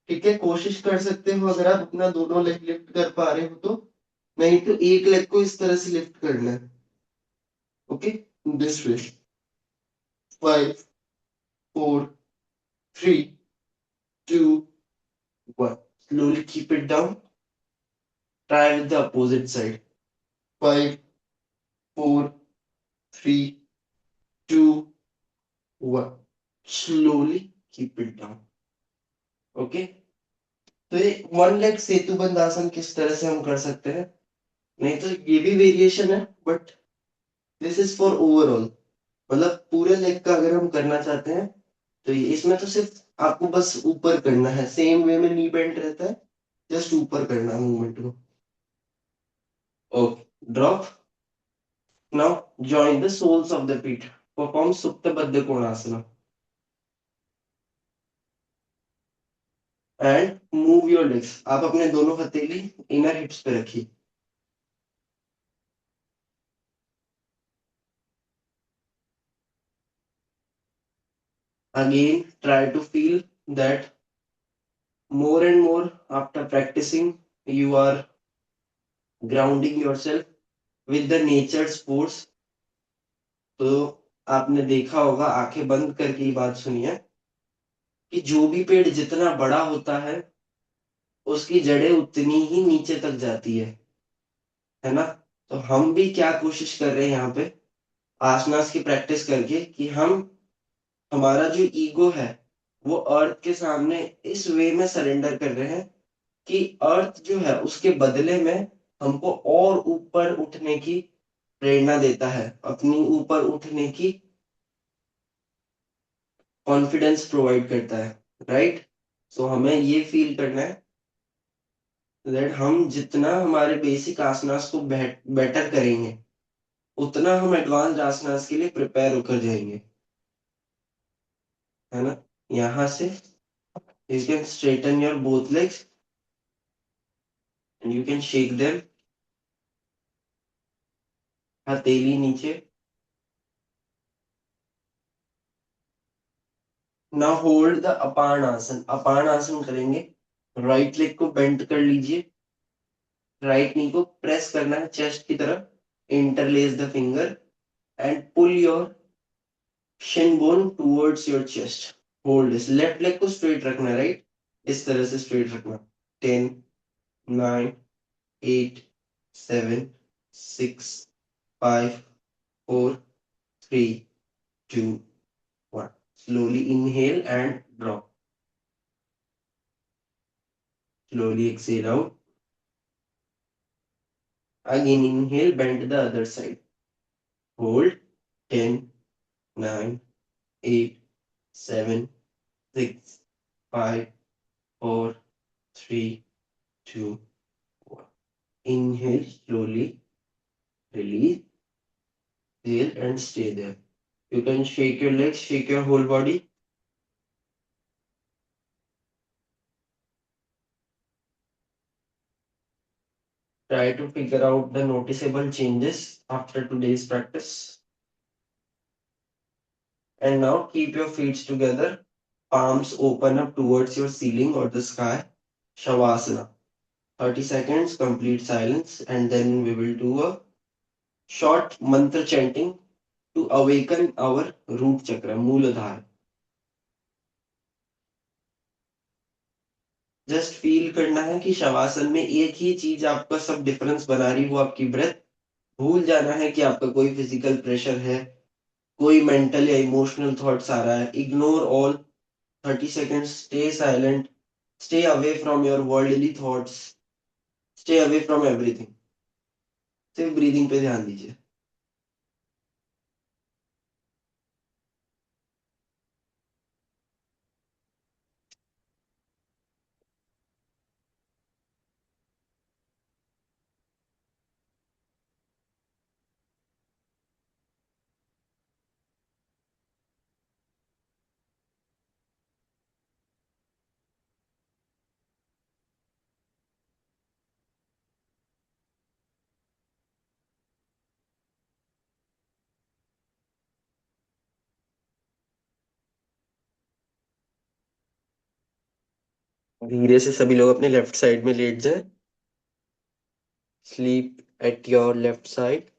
ठीक है, कोशिश कर सकते हो अगर आप अपना दोनों लेग लिफ्ट कर पा रहे हो तो। नहीं तो एक लेग को इस तरह से लिफ्ट करना है। Okay, this way. 5, 4, 3, 2, 1। Slowly keep it down. Try with the opposite side. 5, 4, 3, 2, 1। Slowly keep it down. Okay, तो ये वन लेग सेतुबंद आसन किस तरह से हम कर सकते हैं। नहीं तो ये भी वेरिएशन है, but this is for overall. मतलब पूरे लेग का अगर हम करना चाहते हैं तो ये इसमें तो सिर्फ आपको बस ऊपर करना है, सेम वे में नी बेंड रहता है, जस्ट ऊपर करना है मूवमेंट को। Okay, drop. Now join the soles of the feet. Perform Supta Baddha Konasana and move your legs. आप अपने दोनों हथेली इनर हिप्स पे रखिए। Again, try to feel that more and more after practicing, you are grounding yourself with the nature's force. तो आपने देखा होगा, आंखें बंद करके ये बात सुनिए, कि जो भी पेड़ जितना बड़ा होता है उसकी जड़ें उतनी ही नीचे तक जाती है ना। तो हम भी क्या कोशिश कर रहे हैं यहाँ पे, आसनास की प्रैक्टिस करके, कि हम हमारा जो ईगो है वो अर्थ के सामने इस वे में सरेंडर कर रहे हैं कि अर्थ जो है उसके बदले में हमको और ऊपर उठने की प्रेरणा देता है, अपनी ऊपर उठने की कॉन्फिडेंस प्रोवाइड करता है। राइट, सो हमें ये फील करना है दैट हम जितना हमारे बेसिक आसनास को बेटर करेंगे उतना हम एडवांस आसनास के लिए प्रिपेयर होकर जाएंगे, है ना। यहाँ से you can straighten your both legs and you can shake them, हथेली नीचे। नाउ होल्ड द अपान आसन। अपान आसन करेंगे, राइट लेग को बेंड कर लीजिए, राइट नी को प्रेस करना है चेस्ट की तरफ, interlace the finger and pull your shin bone towards your chest. Hold this, left leg को स्ट्रेट रखना है, राइट इस तरह से स्ट्रेट रखना। 10, 9, 8, 7, 6, 5, 4, 3, 2, 1। Slowly inhale and drop. Slowly exhale out. Again inhale, bend the other side. Hold. 10, 9, 8, 7, 6, 5, 4, 3, 2, 1. Inhale slowly, release, exhale and stay there. You can shake your legs, shake your whole body. Try to figure out the noticeable changes after today's practice. And now keep your feet together, palms open up towards your ceiling or the sky. Shavasana. 30 seconds, complete silence, and then we will do a short mantra chanting to awaken our root chakra, Mooladhara. Just feel करना है कि शवासन में एक ही चीज आपका सब difference बना रही, वो आपकी ब्रेथ। भूल जाना है कि आपका कोई फिजिकल प्रेशर है, कोई मेंटल या इमोशनल थॉट्स आ रहा है। Ignore all. 30 seconds, stay silent, stay away from your worldly thoughts, stay away from everything। सिर्फ ब्रीदिंग पे ध्यान दीजिए। धीरे से सभी लोग अपने लेफ्ट साइड में लेट जाए। Sleep at your left side.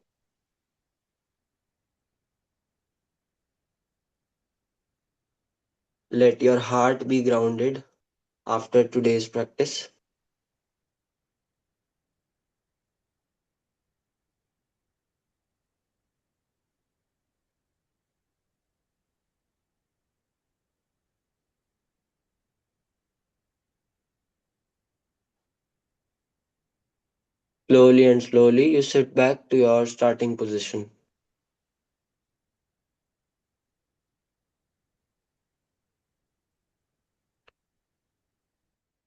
Let your heart be grounded after today's practice. Slowly and slowly you sit back to your starting position.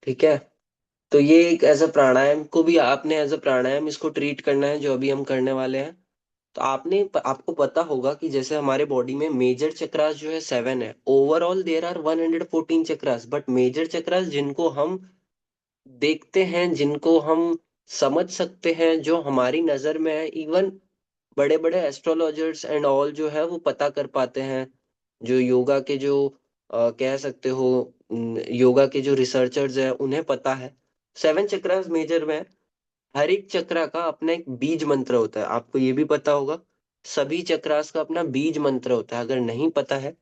ठीक है। तो ये एक एज अ प्राणायाम को भी आपने एज अ प्राणायाम इसको ट्रीट करना है, जो अभी हम करने वाले हैं। तो आपको पता होगा कि जैसे हमारे बॉडी में मेजर चक्रास जो है 7 है। Overall there are 114 chakras, but major chakras जिनको हम देखते हैं, जिनको हम समझ सकते हैं, जो हमारी नजर में है, इवन बड़े बड़े एस्ट्रोलॉजर्स एंड ऑल जो है वो पता कर पाते हैं। जो योगा के जो कह सकते हो, योगा के जो रिसर्चर्स हैं उन्हें पता है। 7 चक्रास मेजर में है। हर एक चक्रा का अपना एक बीज मंत्र होता है, आपको ये भी पता होगा। सभी चक्रास का अपना बीज मंत्र होता है। अगर नहीं पता है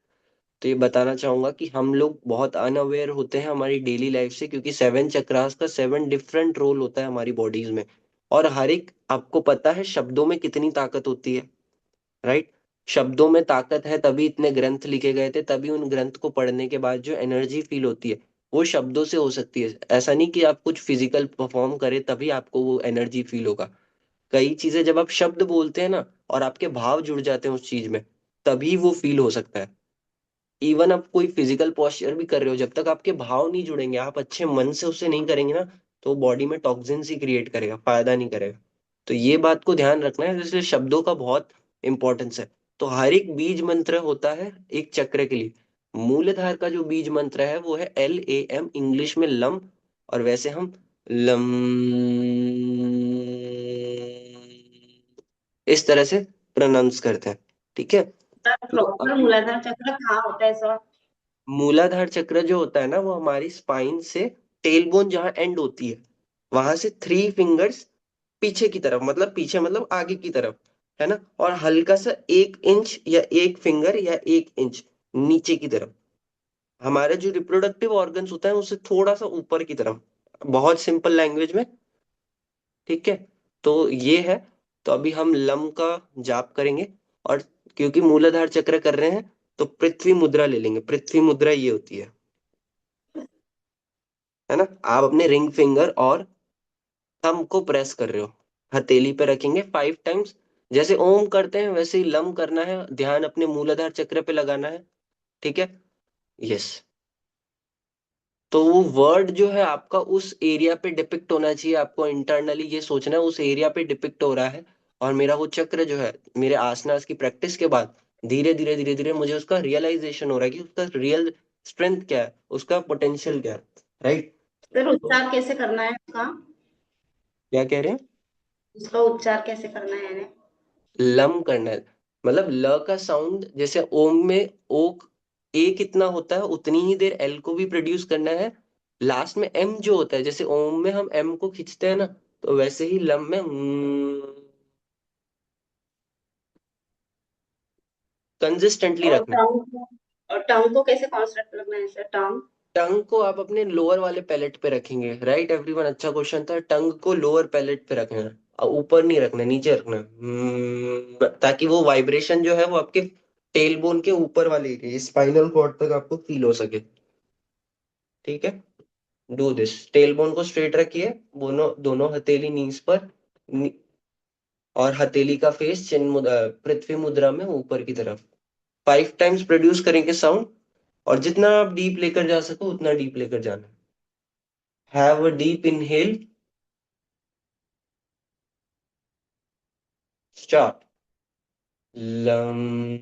तो ये बताना चाहूंगा कि हम लोग बहुत अनअवेयर होते हैं हमारी डेली लाइफ से, क्योंकि 7 चक्रास का 7 डिफरेंट रोल होता है हमारी बॉडीज में। और हर एक, आपको पता है शब्दों में कितनी ताकत होती है, राइट। शब्दों में ताकत है, तभी इतने ग्रंथ लिखे गए थे, तभी उन ग्रंथ को पढ़ने के बाद जो एनर्जी फील होती है वो शब्दों से हो सकती है। ऐसा नहीं कि आप कुछ फिजिकल परफॉर्म करें तभी आपको वो एनर्जी फील होगा। कई चीजें जब आप शब्द बोलते हैं ना और आपके भाव जुड़ जाते हैं उस चीज में, तभी वो फील हो सकता है। इवन आप कोई फिजिकल पोस्चर भी कर रहे हो, जब तक आपके भाव नहीं जुड़ेंगे, आप अच्छे मन से उसे नहीं करेंगे ना, तो बॉडी में टॉक्सिन्स ही क्रिएट करेगा, फायदा नहीं करेगा। तो ये बात को ध्यान रखना है, इसलिए शब्दों का बहुत इंपॉर्टेंस है। तो हर एक बीज मंत्र होता है एक चक्र के लिए। मूलधार का जो बीज मंत्र है वो है LAM, इंग्लिश में लम। और वैसे हम लम इस तरह से प्रोनाउंस करते हैं। ठीक है। तो प्रॉपर अभी मूलाधार चक्र कहाँ होता है सर? मूलाधार चक्र जो होता है ना, वो हमारी स्पाइन से टेल बोन जहां एंड होती है, वहां से 3 फिंगर्स पीछे की तरफ, मतलब पीछे मतलब आगे की तरफ, है ना। और हल्का सा 1 इंच या 1 फिंगर या 1 इंच नीचे की तरफ, हमारे जो रिप्रोडक्टिव ऑर्गन्स होता है उससे थोड़ा सा ऊपर की तरफ। बहुत सिंपल लैंग्वेज में। ठीक है। तो ये है। तो अभी हम लम का जाप करेंगे। और क्योंकि मूलाधार चक्र कर रहे हैं, तो पृथ्वी मुद्रा ले लेंगे। पृथ्वी मुद्रा ये होती है ना। आप अपने रिंग फिंगर और थंब को प्रेस कर रहे हो, हथेली पे रखेंगे 5 टाइम्स। जैसे ओम करते हैं वैसे ही लम करना है, ध्यान अपने मूलाधार चक्र पे लगाना है। ठीक है। यस। तो वो वर्ड जो है आपका उस एरिया पे डिपिक्ट होना चाहिए, आपको इंटरनली ये सोचना है उस एरिया पे डिपिक्ट हो रहा है। और मेरा वो चक्र जो है, मेरे आसनास की प्रैक्टिस के बाद धीरे धीरे धीरे धीरे मुझे उसका रियलाइजेशन हो रहा है कि उसका रियल स्ट्रेंथ क्या है, उसका पोटेंशियल क्या है। राइट। सर तो उच्चार कैसे करना है उसका? क्या कह रहे हैं? उसका उच्चार कैसे करना है यानी? लम करना है, मतलब ल का साउंड जैसे ओम में ओ, ए कितना होता है उतनी ही देर एल को भी प्रोड्यूस करना है। लास्ट में एम जो होता है, जैसे ओम में हम एम को खींचते हैं ना, तो वैसे ही लम में कंसिस्टेंटली और रखना है। टंग को कैसे कॉन्सेप्ट लगना है सर? टंग? टंग को आप अपने लोअर वाले पैलेट पे रखेंगे। राइट एवरीवन, अच्छा क्वेश्चन था। टंग को लोअर पैलेट पे रखना है, और ऊपर नहीं रखना, नीचे रखना है। ताकि वो वाइब्रेशन जो है वो आपके टेल बोन के ऊपर वाले एरिया, स्पाइनल कॉर्ड तक आपको फील हो सके। ठीक है। Do this. टेल बोन को स्ट्रेट रखिए, दोनों दोनों हथेली नीज पर। नी- और हथेली का फेस चिन्ह पृथ्वी मुद्रा में ऊपर की तरफ। 5 टाइम्स प्रोड्यूस करेंगे साउंड। और जितना आप डीप लेकर जा सको उतना डीप लेकर जाना। Have a deep inhale. Start. Lump.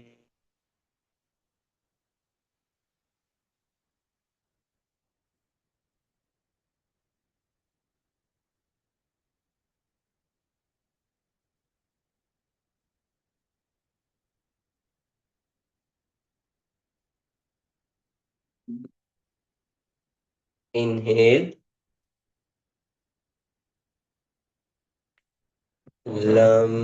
Inhale, lump,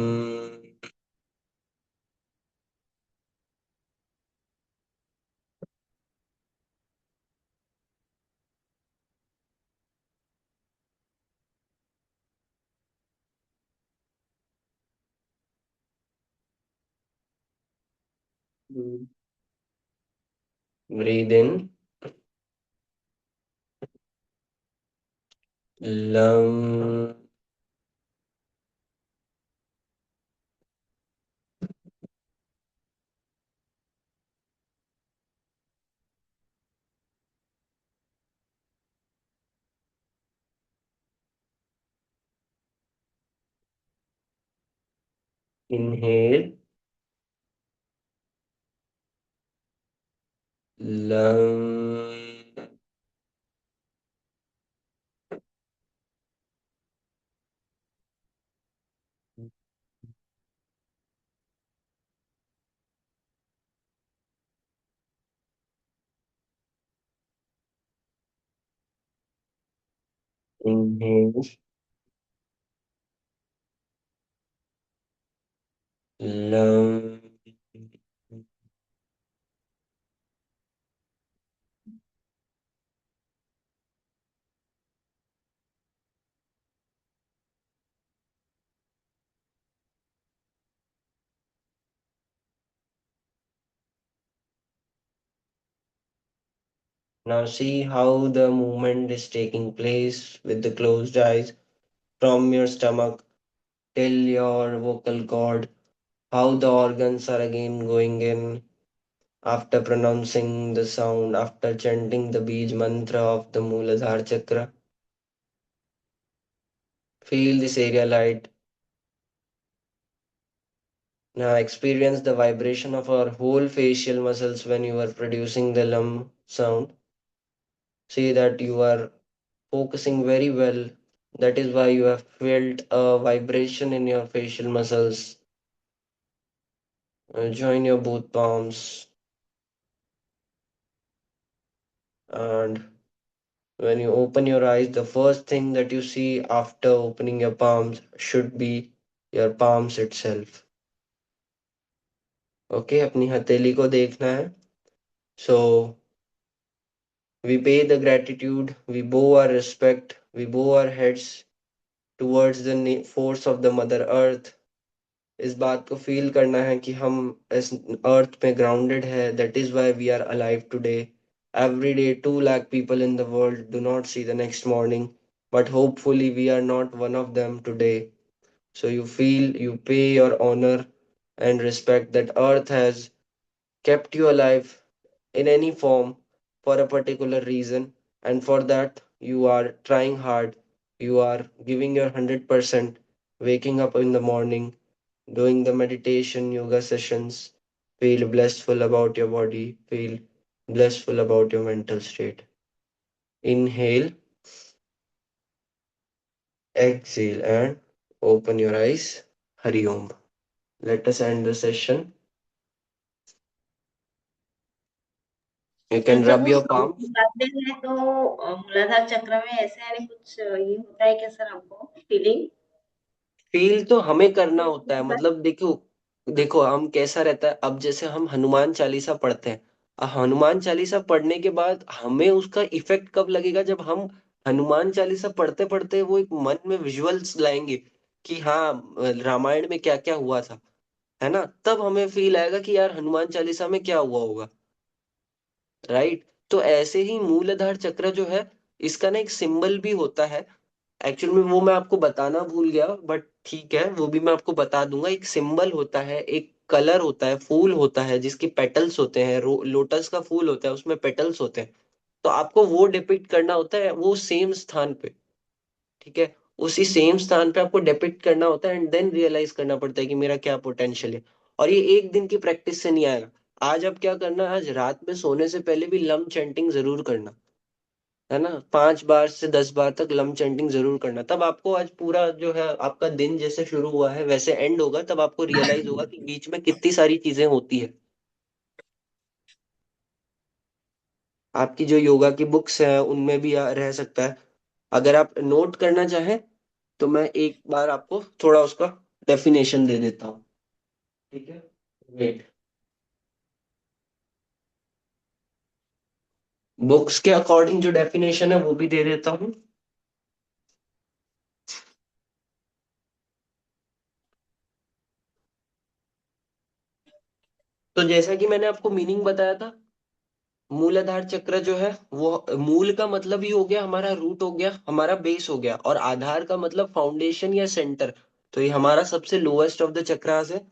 breathe in, lump, inhale, lump, inhale, lump, now see how the movement is taking place with the closed eyes from your stomach till your vocal cord, how the organs are again going in after pronouncing the sound, after chanting the Bij mantra of the Mooladhara chakra. Feel this area light. Now experience the vibration of our whole facial muscles when you are producing the lum sound. See that you are focusing very well. That is why you have felt a vibration in your facial muscles. Join your both palms, and when you open your eyes, the first thing that you see after opening your palms should be your palms itself. Okay, अपनी हथेली को देखना है. So we pay the gratitude, we bow our respect, we bow our heads towards the force of the Mother Earth. इस बात को feel करना है कि हम इस अर्थ पे ग्राउंडेड है. That is why we are alive today. Every day 2 lakh people in the world do not see the next morning, but hopefully we are not one of them today. So you feel, you pay your honor and respect that earth has kept you alive in any form for a particular reason, and for that you are trying hard, you are giving your 100%, waking up in the morning, doing the meditation yoga sessions. Feel blissful about your body, feel blissful about your mental state. Inhale, exhale, and open your eyes. Hari Om. Let us end the session. You sir can जब rub वो your sound palms. निकालते हैं तो मूलाधार चक्र में ऐसे यानी कुछ ये होता है क्या सर हमको फीलिंग? फील तो हमें करना होता है. मतलब देखो, देखो हम कैसा रहता है. अब जैसे हम हनुमान चालीसा पढ़ते हैं, अब हनुमान चालीसा पढ़ने के बाद हमें उसका इफेक्ट कब लगेगा? जब हम हनुमान चालीसा पढ़ते पढ़ते वो एक मन में विजुअल्स लाएंगे कि हाँ, रामायण में क्या क्या हुआ था, है ना. तब हमें फील आएगा कि यार हनुमान चालीसा में क्या हुआ होगा. राइट. तो ऐसे ही मूलाधार चक्र जो है, इसका ना एक सिंबल भी होता है. एक्चुअल में वो मैं आपको बताना भूल गया, बट ठीक है, वो भी मैं आपको बता दूंगा. एक सिंबल होता है, एक कलर होता है, फूल होता है जिसके पेटल्स होते हैं. लोटस का फूल होता है, उसमें पेटल्स होते हैं. तो आपको वो डिपिक्ट करना होता है वो सेम स्थान पे. ठीक है. उसी सेम स्थान पे आपको डिपिक्ट करना होता है एंड देन रियलाइज करना पड़ता है कि मेरा क्या पोटेंशियल है. और ये एक दिन की प्रैक्टिस से नहीं आएगा. आज आप क्या करना, आज रात में सोने से पहले भी लम चैंटिंग जरूर करना, है ना. 5 बार से 10 बार तक लम चैंटिंग जरूर करना. तब आपको आज पूरा जो है आपका दिन जैसे शुरू हुआ है वैसे एंड होगा. तब आपको रियलाइज होगा कि बीच में कितनी सारी चीजें होती है. आपकी जो योगा की बुक्स हैं उनमें भी रह सकता है। अगर आप नोट करना चाहें तो मैं एक बार आपको थोड़ा उसका डेफिनेशन दे देता हूँ। ठीक है, वेट। बुक्स के अकॉर्डिंग जो डेफिनेशन है वो भी दे देता हूँ। तो जैसा कि मैंने आपको मीनिंग बताया था, मूलाधार चक्र जो है वो मूल का मतलब ही हो गया हमारा, रूट हो गया हमारा, बेस हो गया, और आधार का मतलब फाउंडेशन या सेंटर। तो ये हमारा सबसे लोएस्ट ऑफ द चक्रास है,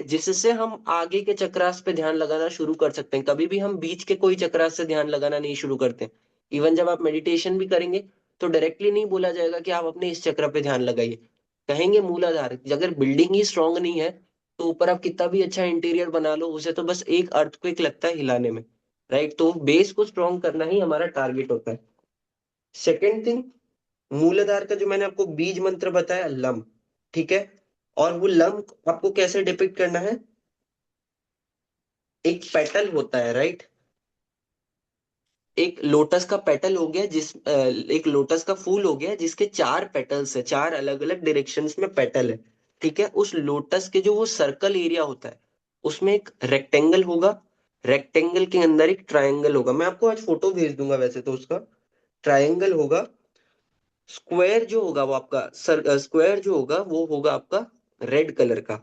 जिससे हम आगे के चक्रास पे ध्यान लगाना शुरू कर सकते हैं। कभी भी हम बीच के कोई चक्रास से ध्यान लगाना नहीं शुरू करते। इवन जब आप मेडिटेशन भी करेंगे तो डायरेक्टली नहीं बोला जाएगा कि आप अपने इस चक्र पे ध्यान लगाइए। कहेंगे मूलाधार। अगर बिल्डिंग ही स्ट्रांग नहीं है तो ऊपर आप कितना भी अच्छा इंटीरियर बना लो, उसे तो बस एक अर्थक्वेक लगता है हिलाने में। राइट, तो बेस को स्ट्रांग करना ही हमारा टारगेट होता है। सेकेंड थिंग, मूलाधार का जो मैंने आपको बीज मंत्र बताया, लम। ठीक है, और वो लम आपको कैसे डिपिक्ट करना है? एक पेटल होता है, राइट। एक लोटस का पेटल हो गया, एक लोटस का फूल हो गया जिसके चार पेटल्स है, चार अलग अलग डायरेक्शंस में पेटल है। ठीक है, उस लोटस के जो वो सर्कल एरिया होता है उसमें एक रेक्टेंगल होगा। रेक्टेंगल के अंदर एक ट्रायंगल होगा। मैं आपको आज फोटो भेज दूंगा वैसे तो उसका। ट्रायंगल होगा। स्क्वायर जो होगा वो आपका स्क्वायर जो होगा वो होगा आपका रेड कलर का।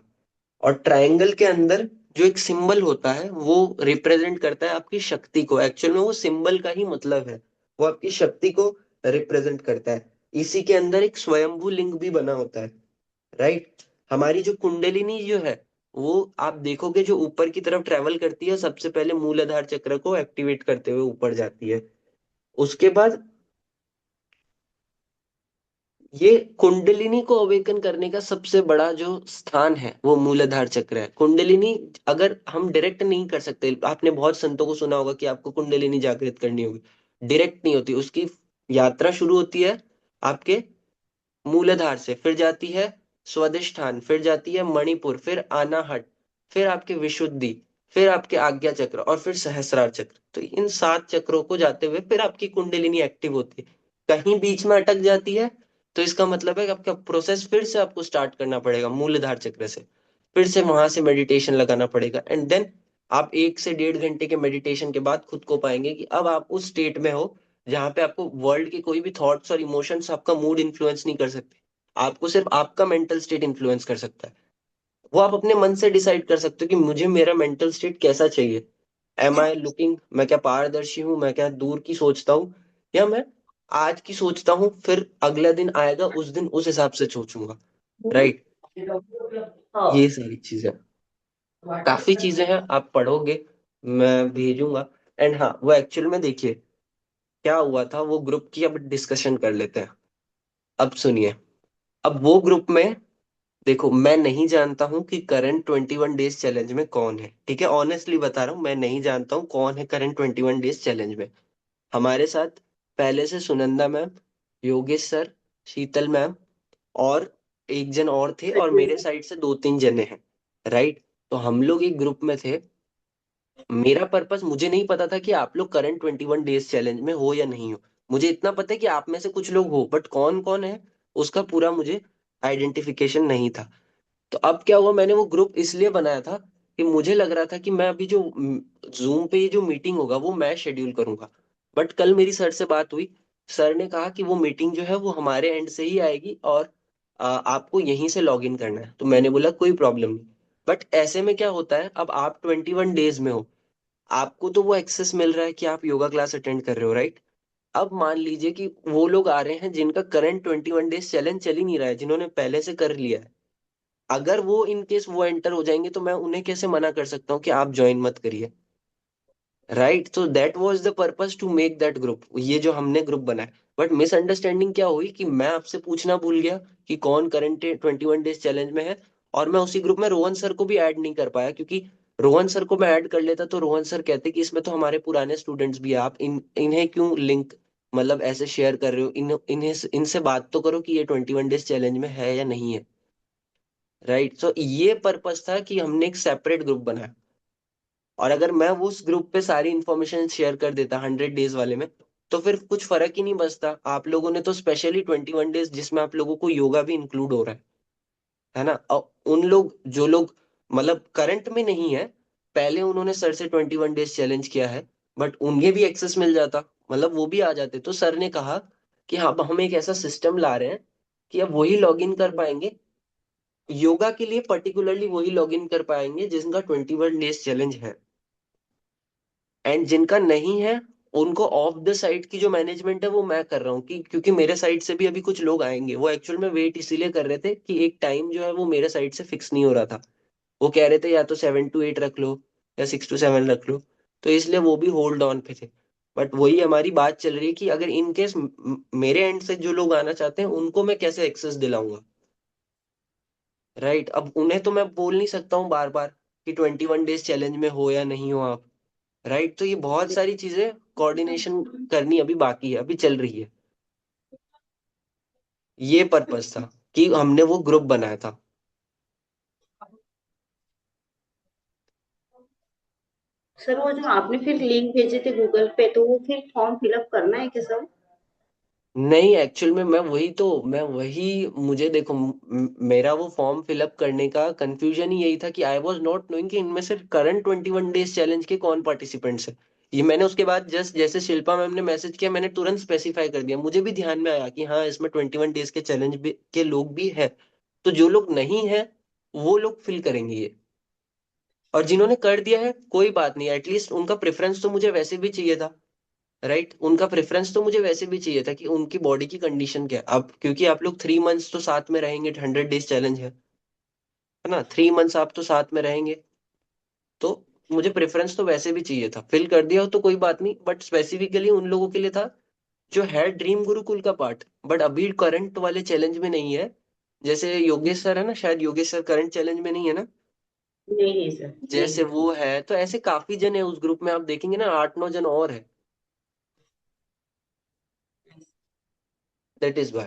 और ट्रायंगल के अंदर जो एक सिंबल होता है वो रिप्रेजेंट करता है आपकी शक्ति को। एक्चुअल में वो सिंबल का ही मतलब है, वो आपकी शक्ति को रिप्रेजेंट करता है। इसी के अंदर एक स्वयंभू लिंग भी बना होता है, राइट। हमारी जो कुंडलिनी जो है वो आप देखोगे जो ऊपर की तरफ ट्रेवल करती है, सबसे पहले मूलाधार चक्र को एक्टिवेट करते हुए ऊपर जाती है। उसके बाद ये कुंडलिनी को अवेकन करने का सबसे बड़ा जो स्थान है वो मूलाधार चक्र है। कुंडलिनी अगर हम डायरेक्ट नहीं कर सकते, आपने बहुत संतों को सुना होगा कि आपको कुंडलिनी जागृत करनी होगी, डायरेक्ट नहीं होती। उसकी यात्रा शुरू होती है आपके मूलाधार से, फिर जाती है स्वादिष्ठान, फिर जाती है मणिपुर, फिर अनाहट, फिर आपके विशुद्धि, फिर आपके आज्ञा चक्र, और फिर सहस्रार चक्र। तो इन सात चक्रों को जाते हुए फिर आपकी कुंडलिनी एक्टिव होती है। कहीं बीच में अटक जाती है तो इसका मतलब है कि आपका प्रोसेस फिर से आपको स्टार्ट करना पड़ेगा मूलाधार चक्र से। फिर से वहां से मेडिटेशन लगाना पड़ेगा, एंड देन आप 1 से 1.5 घंटे के मेडिटेशन के बाद खुद को पाएंगे कि अब आप उस स्टेट में हो जहां पे आपको वर्ल्ड के कोई भी थॉट्स और इमोशंस आपका मूड इन्फ्लुएंस नहीं कर सकते। आपको सिर्फ आपका मेंटल स्टेट इन्फ्लुएंस कर सकता है। वो आप अपने मन से डिसाइड कर सकते हो कि मुझे मेरा मेंटल स्टेट कैसा चाहिए। एम आई लुकिंग, मैं क्या पारदर्शी हूँ, मैं क्या दूर की सोचता हूँ, या मैं आज की सोचता हूँ, फिर अगला दिन आएगा उस दिन उस हिसाब से सोचूंगा। राइट, हाँ। ये सारी चीजें, काफी चीजें हैं, आप पढ़ोगे, मैं भेजूंगा। एंड हाँ, वो एक्चुअल में देखिए क्या हुआ था, वो ग्रुप की अब डिस्कशन कर लेते हैं। अब सुनिए, अब वो ग्रुप में देखो, मैं नहीं जानता हूँ कि करंट 21 डेज चैलेंज में कौन है। ठीक है, ऑनेस्टली बता रहा हूँ, मैं नहीं जानता हूँ कौन है करंट 21 डेज चैलेंज में। हमारे साथ पहले से सुनंदा मैम, योगेश सर, शीतल मैम, और एक जन और थे, और मेरे साइड से 2-3 जने हैं। राइट, तो हम लोग एक ग्रुप में थे। मेरा पर्पस, मुझे नहीं पता था कि आप लोग करंट 21 डेज चैलेंज में हो या नहीं हो। मुझे इतना पता है कि आप में से कुछ लोग हो, बट कौन कौन है उसका पूरा मुझे आइडेंटिफिकेशन नहीं था। तो अब क्या हुआ, मैंने वो ग्रुप इसलिए बनाया था कि मुझे लग रहा था कि मैं अभी जो जूम पे ये जो मीटिंग होगा वो मैं शेड्यूल करूंगा। बट कल मेरी सर से बात हुई। सर ने कहा कि वो मीटिंग जो है वो हमारे एंड से ही आएगी, और आपको यहीं से लॉग इन करना है। तो मैंने बोला कोई प्रॉब्लम नहीं। बट ऐसे में क्या होता है, अब आप 21 डेज में हो, आपको तो वो एक्सेस मिल रहा है कि आप योगा क्लास अटेंड कर रहे हो, राइट। अब मान लीजिए कि वो लोग आ रहे हैं जिनका करंट 21 डेज चैलेंज चल ही नहीं रहा है, जिन्होंने पहले से कर लिया है। अगर वो इन केस वो एंटर हो जाएंगे तो मैं उन्हें कैसे मना कर सकता हूँ कि आप ज्वाइन मत करिए। राइट, तो that was the purpose to make that group, ये जो हमने ग्रुप बनाया। बट मिसअंडरस्टैंडिंग क्या हुई कि मैं आपसे पूछना भूल गया कि कौन करंट 21 डेज चैलेंज में है। और मैं उसी ग्रुप में रोहन सर को भी ऐड नहीं कर पाया, क्योंकि रोहन सर को मैं ऐड कर लेता तो रोहन सर कहते कि इसमें तो हमारे पुराने स्टूडेंट्स भी हैं, आप इन्हें क्यों लिंक मतलब ऐसे शेयर कर रहे हो, इन्हें इनसे बात तो करो कि ये 21 डेज चैलेंज में है या नहीं है। राइट, तो ये पर्पस था कि हमने एक सेपरेट ग्रुप बनाया। और अगर मैं उस ग्रुप पे सारी इंफॉर्मेशन शेयर कर देता 100 डेज वाले में, तो फिर कुछ फर्क ही नहीं बचता। आप लोगों ने तो स्पेशली 21 डेज जिसमें आप लोगों को योगा भी इंक्लूड हो रहा है ना। और उन लोग जो लोग मतलब करंट में नहीं है, पहले उन्होंने सर से 21 डेज चैलेंज किया है, बट उन्हें भी एक्सेस मिल जाता, मतलब वो भी आ जाते। तो सर ने कहा कि हाँ, अब हम एक ऐसा सिस्टम ला रहे हैं कि अब वही लॉग इन कर पाएंगे, योगा के लिए पर्टिकुलरली वही लॉग इन कर पाएंगे जिनका 21 डेज चैलेंज है। एंड जिनका नहीं है, उनको ऑफ द साइट की जो मैनेजमेंट है वो मैं कर रहा हूँ, कि क्योंकि मेरे साइड से भी अभी कुछ लोग आएंगे। वो एक्चुअल में वेट इसीलिए कर रहे थे कि एक टाइम जो है वो मेरे साइड से फिक्स नहीं हो रहा था। वो कह रहे थे या तो 7 to 8 रख लो या 6 to 7 रख लो, तो इसलिए वो भी होल्ड ऑन पे थे। बट वही हमारी बात चल रही है कि अगर इन केस मेरे एंड से जो लोग आना चाहते हैं उनको मैं कैसे एक्सेस दिलाऊंगा। राइट, अब उन्हें तो मैं बोल नहीं सकता हूँ बार बार कि 21 डेज चैलेंज में हो या नहीं हो आप। राइट, तो ये बहुत सारी चीजें कोऑर्डिनेशन करनी अभी बाकी है, अभी चल रही है। ये पर्पस था कि हमने वो ग्रुप बनाया था। सर वो जो आपने फिर लिंक भेजे थे गूगल पे, तो वो फिर फॉर्म फिलअप करना है क्या सर? नहीं, एक्चुअल में मैं वही मुझे देखो, मेरा वो फॉर्म फिलअप करने का कंफ्यूजन ही यही था कि आई वाज नॉट नोइंग कि इनमें से करंट 21 डेज चैलेंज के कौन पार्टिसिपेंट्स है। ये मैंने उसके बाद जस्ट जैसे शिल्पा मैम ने मैसेज किया, मैंने तुरंत स्पेसिफाई कर दिया। मुझे भी ध्यान में आया कि हाँ, इसमें 21 डेज के चैलेंज भी के लोग भी है। तो जो लोग नहीं है वो लोग फिल करेंगे ये। और जिन्होंने कर दिया है कोई बात नहीं, एटलीस्ट उनका प्रेफरेंस तो मुझे वैसे भी चाहिए था। राइट, उनका प्रेफरेंस तो मुझे वैसे भी चाहिए था कि उनकी बॉडी की कंडीशन क्या है। अब क्योंकि आप लोग 3 मंथ्स तो साथ में रहेंगे, 100 डेज चैलेंज है ना, 3 मंथ्स आप तो साथ में रहेंगे, तो मुझे प्रेफरेंस तो वैसे भी चाहिए था। फिल कर दिया हो तो कोई बात नहीं, बट स्पेसिफिकली उन लोगों के लिए था जो है ड्रीम गुरुकुल का पार्ट, बट अभी करंट वाले चैलेंज में नहीं है। जैसे योगेश सर है ना, शायद योगेश सर करंट चैलेंज में नहीं है ना। नहीं नहीं सर, नहीं जैसे है। वो है, तो ऐसे काफी जन है उस ग्रुप में, आप देखेंगे ना 8-9 जन और है। दैट इज वाई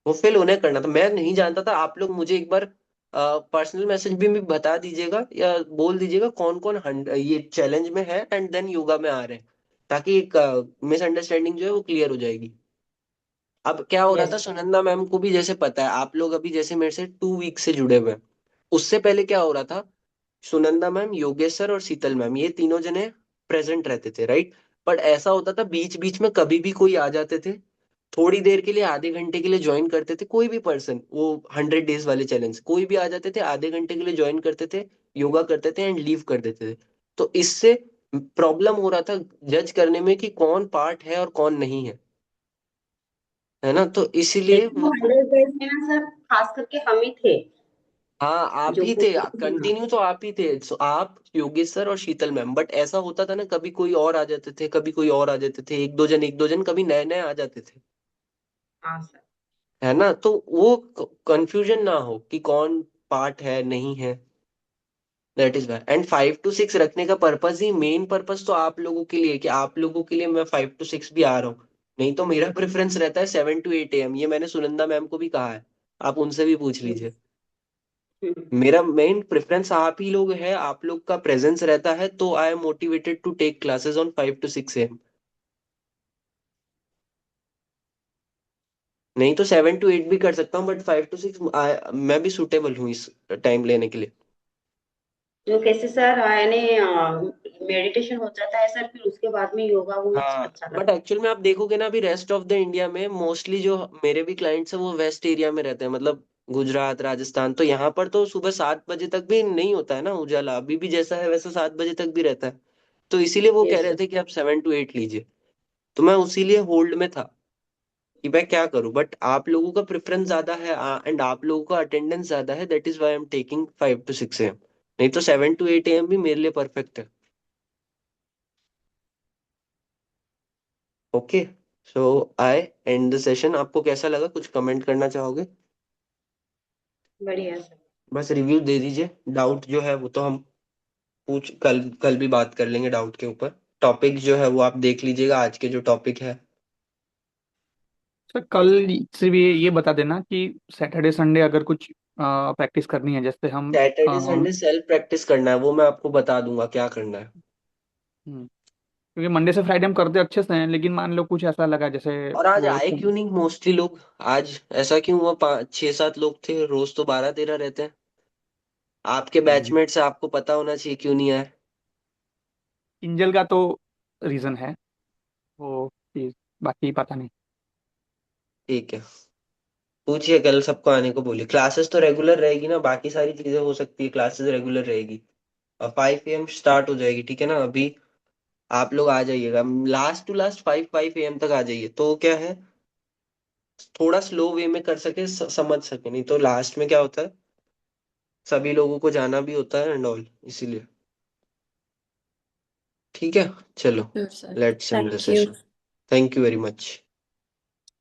वो फिल उन्हें करना था, मैं नहीं जानता था। आप लोग मुझे एक बार पर्सनल मैसेज भी बता दीजिएगा या बोल दीजिएगा कौन कौन ये चैलेंज में है एंड देन योगा में आ रहे हैं, ताकि एक मिसअंडरस्टैंडिंग जो है वो क्लियर हो जाएगी। अब क्या हो रहा था, यस। सुनंदा मैम को भी जैसे पता है, आप लोग अभी जैसे मेरे से 2 वीक से जुड़े हुए हैं। उससे पहले क्या हो रहा था, सुनंदा मैम, योगेश सर और शीतल मैम, ये तीनों जने प्रेजेंट रहते थे, राइट। बट ऐसा होता था बीच बीच में कभी भी कोई आ जाते थे, थोड़ी देर के लिए, आधे घंटे के लिए ज्वाइन करते थे कोई भी पर्सन, वो 100 डेज वाले चैलेंज कोई भी आ जाते थे, आधे घंटे के लिए ज्वाइन करते थे, योगा करते थे एंड लीव कर देते थे। तो इससे प्रॉब्लम हो रहा था जज करने में कि कौन पार्ट है और कौन नहीं है ना। तो इसीलिए लेकिन वो 100 डेज में ना सर, खास करके हम ही थे हाँ, आप जो ही थे, हाँ। कंटिन्यू तो आप ही थे। So, आप, योगेश सर और शीतल मैम, बट ऐसा होता था ना, कभी कोई और आ जाते थे, कभी कोई और आ जाते थे, एक दो जन कभी नए नए आ जाते थे, हाँ सर। है ना। तो वो कंफ्यूजन ना हो कि कौन पार्ट है नहीं है। That is why, and 5 to 6 रखने का पर्पज ही, मेन पर्पज तो आप लोगों के लिए, कि आप लोगों के लिए मैं 5 to 6 भी आ रहा हूँ। नहीं तो मेरा प्रेफरेंस रहता है 7 to 8 AM, ये मैंने सुनंदा मैम को भी कहा है, आप उनसे भी पूछ लीजिए। हम्म। मेरा मेन प्रेफरेंस आप ही लोग है, आप लोग का प्रेजेंस रहता है, तो I am motivated to take classes on 5 to 6 AM। नहीं तो 7 to 8 भी कर सकता हूँ, बट 5 to 6 मैं भी सुटेबल हूँ इस टाइम लेने के लिए। जो कैसे सर यानी मेडिटेशन हो जाता है सर, फिर उसके बाद में योगा वो हाँ, अच्छा बट लगता एक्चुअल में आप देखोगे ना, अभी रेस्ट ऑफ द इंडिया में मोस्टली जो मेरे भी क्लाइंट्स हैं वो वेस्ट एरिया में रहते हैं, मतलब गुजरात, राजस्थान। तो यहाँ पर तो सुबह 7 बजे तक भी नहीं होता है ना उजाला, अभी भी जैसा है वैसा 7 बजे तक भी रहता है। तो इसीलिए वो है। कह यस रहे सर। थे कि आप 7 to 8 लीजिए। तो मैं उसीलिए होल्ड में था कि मैं क्या करूं, बट आप लोगों का प्रेफरेंस ज्यादा है एंड आप लोगों का अटेंडेंस ज्यादा है, that is why I am taking 5 to 6 AM। नहीं तो 7 to 8 AM भी मेरे लिए परफेक्ट है। Okay, so I and the session. आपको कैसा लगा, कुछ कमेंट करना चाहोगे? बढ़िया सर। बस रिव्यू दे दीजिए। डाउट जो है वो तो हम पूछ कल कल भी बात कर लेंगे डाउट के ऊपर। टॉपिक जो है वो आप देख लीजिएगा, आज के जो टॉपिक है। सर कल सिर्फ ये बता देना कि सैटरडे संडे अगर कुछ प्रैक्टिस करनी है, जैसे हम सैटरडे संडे सेल्फ प्रैक्टिस करना है, वो मैं आपको बता दूंगा क्या करना है। क्योंकि मंडे से फ्राइडे हम करते अच्छे से हैं, लेकिन मान लो कुछ ऐसा लगा जैसे और आज वो आए क्यों नहीं मोस्टली लोग? आज ऐसा क्यों हुआ? 5 6 7 लोग थे, रोज तो 12 13 रहते हैं। आपके बैचमेट से आपको पता होना चाहिए क्यों नहीं आए। किंजल का तो रीजन है वो चीज, बाकी पता नहीं। ठीक है, पूछिए, कल सबको आने को बोलिए। क्लासेस तो रेगुलर रहेगी ना, बाकी सारी चीजें हो सकती है, क्लासेस रेगुलर रहेगी। और 5 AM स्टार्ट हो जाएगी, ठीक है ना? अभी आप लोग आ जाइएगा, लास्ट टू लास्ट 5 5 AM तक आ जाइए, तो क्या है, थोड़ा स्लो वे में कर सके, समझ सके। नहीं तो लास्ट में क्या होता है, सभी लोगों को जाना भी होता है एंड ऑल, इसीलिए। ठीक है, चलो, Sure, sir. Let's end the Thank you. Session. Thank you very much.